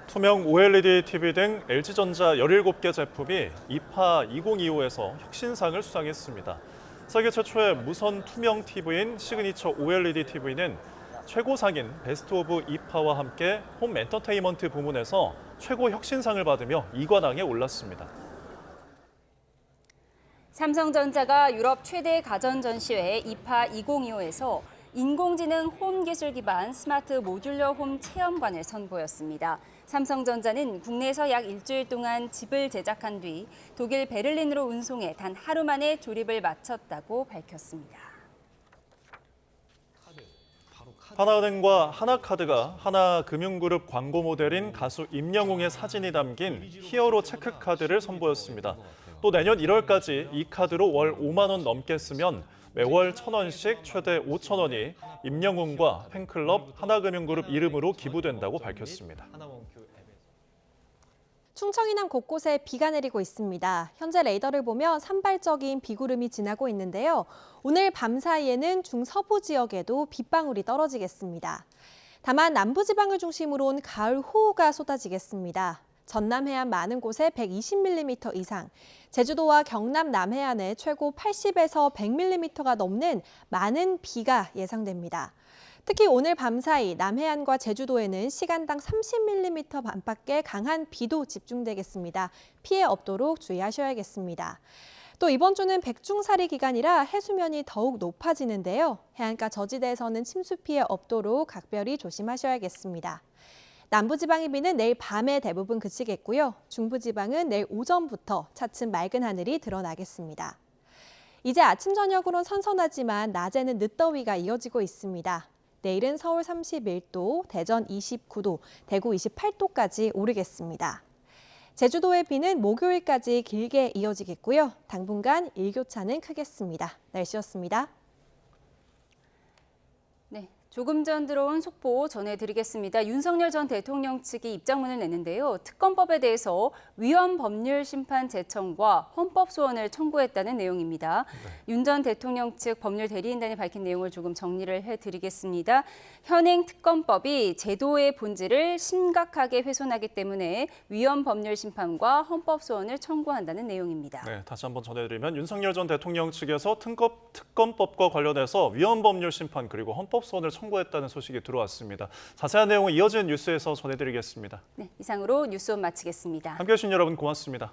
투명 OLED TV 등 LG전자 17개 제품이 이파 2025에서 혁신상을 수상했습니다. 세계 최초의 무선 투명 TV인 시그니처 OLED TV는 최고상인 베스트 오브 이파와 함께 홈 엔터테인먼트 부문에서 최고 혁신상을 받으며 2관왕에 올랐습니다. 삼성전자가 유럽 최대 가전 전시회 이파 2025에서 인공지능 홈 기술 기반 스마트 모듈러 홈 체험관을 선보였습니다. 삼성전자는 국내에서 약 일주일 동안 칩을 제작한 뒤 독일 베를린으로 운송해 단 하루 만에 조립을 마쳤다고 밝혔습니다. 하나은행과 하나카드가 하나금융그룹 광고 모델인 가수 임영웅의 사진이 담긴 히어로 체크카드를 선보였습니다. 또 내년 1월까지 이 카드로 월 5만 원 넘게 쓰면 매월 1,000원씩 최대 5,000원이 임영웅과 팬클럽 하나금융그룹 이름으로 기부된다고 밝혔습니다. 충청 이남 곳곳에 비가 내리고 있습니다. 현재 레이더를 보면 산발적인 비구름이 지나고 있는데요. 오늘 밤 사이에는 중서부 지역에도 빗방울이 떨어지겠습니다. 다만 남부지방을 중심으로 온 가을 호우가 쏟아지겠습니다. 전남 해안 많은 곳에 120mm 이상, 제주도와 경남 남해안에 최고 80에서 100mm가 넘는 많은 비가 예상됩니다. 특히 오늘 밤 사이 남해안과 제주도에는 시간당 30mm 안팎의 강한 비도 집중되겠습니다. 피해 없도록 주의하셔야겠습니다. 또 이번 주는 백중사리 기간이라 해수면이 더욱 높아지는데요. 해안가 저지대에서는 침수 피해 없도록 각별히 조심하셔야겠습니다. 남부지방의 비는 내일 밤에 대부분 그치겠고요. 중부지방은 내일 오전부터 차츰 맑은 하늘이 드러나겠습니다. 이제 아침 저녁으론 선선하지만 낮에는 늦더위가 이어지고 있습니다. 내일은 서울 31도, 대전 29도, 대구 28도까지 오르겠습니다. 제주도의 비는 목요일까지 길게 이어지겠고요. 당분간 일교차는 크겠습니다. 날씨였습니다. 네, 조금 전 들어온 속보 전해드리겠습니다. 윤석열 전 대통령 측이 입장문을 냈는데요. 특검법에 대해서 위헌 법률 심판 제청과 헌법 소원을 청구했다는 내용입니다. 윤 전 대통령 측 법률 대리인단이 밝힌 내용을 조금 정리를 해드리겠습니다. 현행 특검법이 제도의 본질을 심각하게 훼손하기 때문에 위헌 법률 심판과 헌법 소원을 청구한다는 내용입니다. 네, 다시 한번 전해드리면 윤석열 전 대통령 측에서 특검법과 관련해서 위헌 법률 심판 그리고 헌법 소원을 청구했다는 소식이 들어왔습니다. 자세한 내용은 이어지는 뉴스에서 전해드리겠습니다. 네, 이상으로 뉴스원 마치겠습니다. 함께해 주신 여러분 고맙습니다.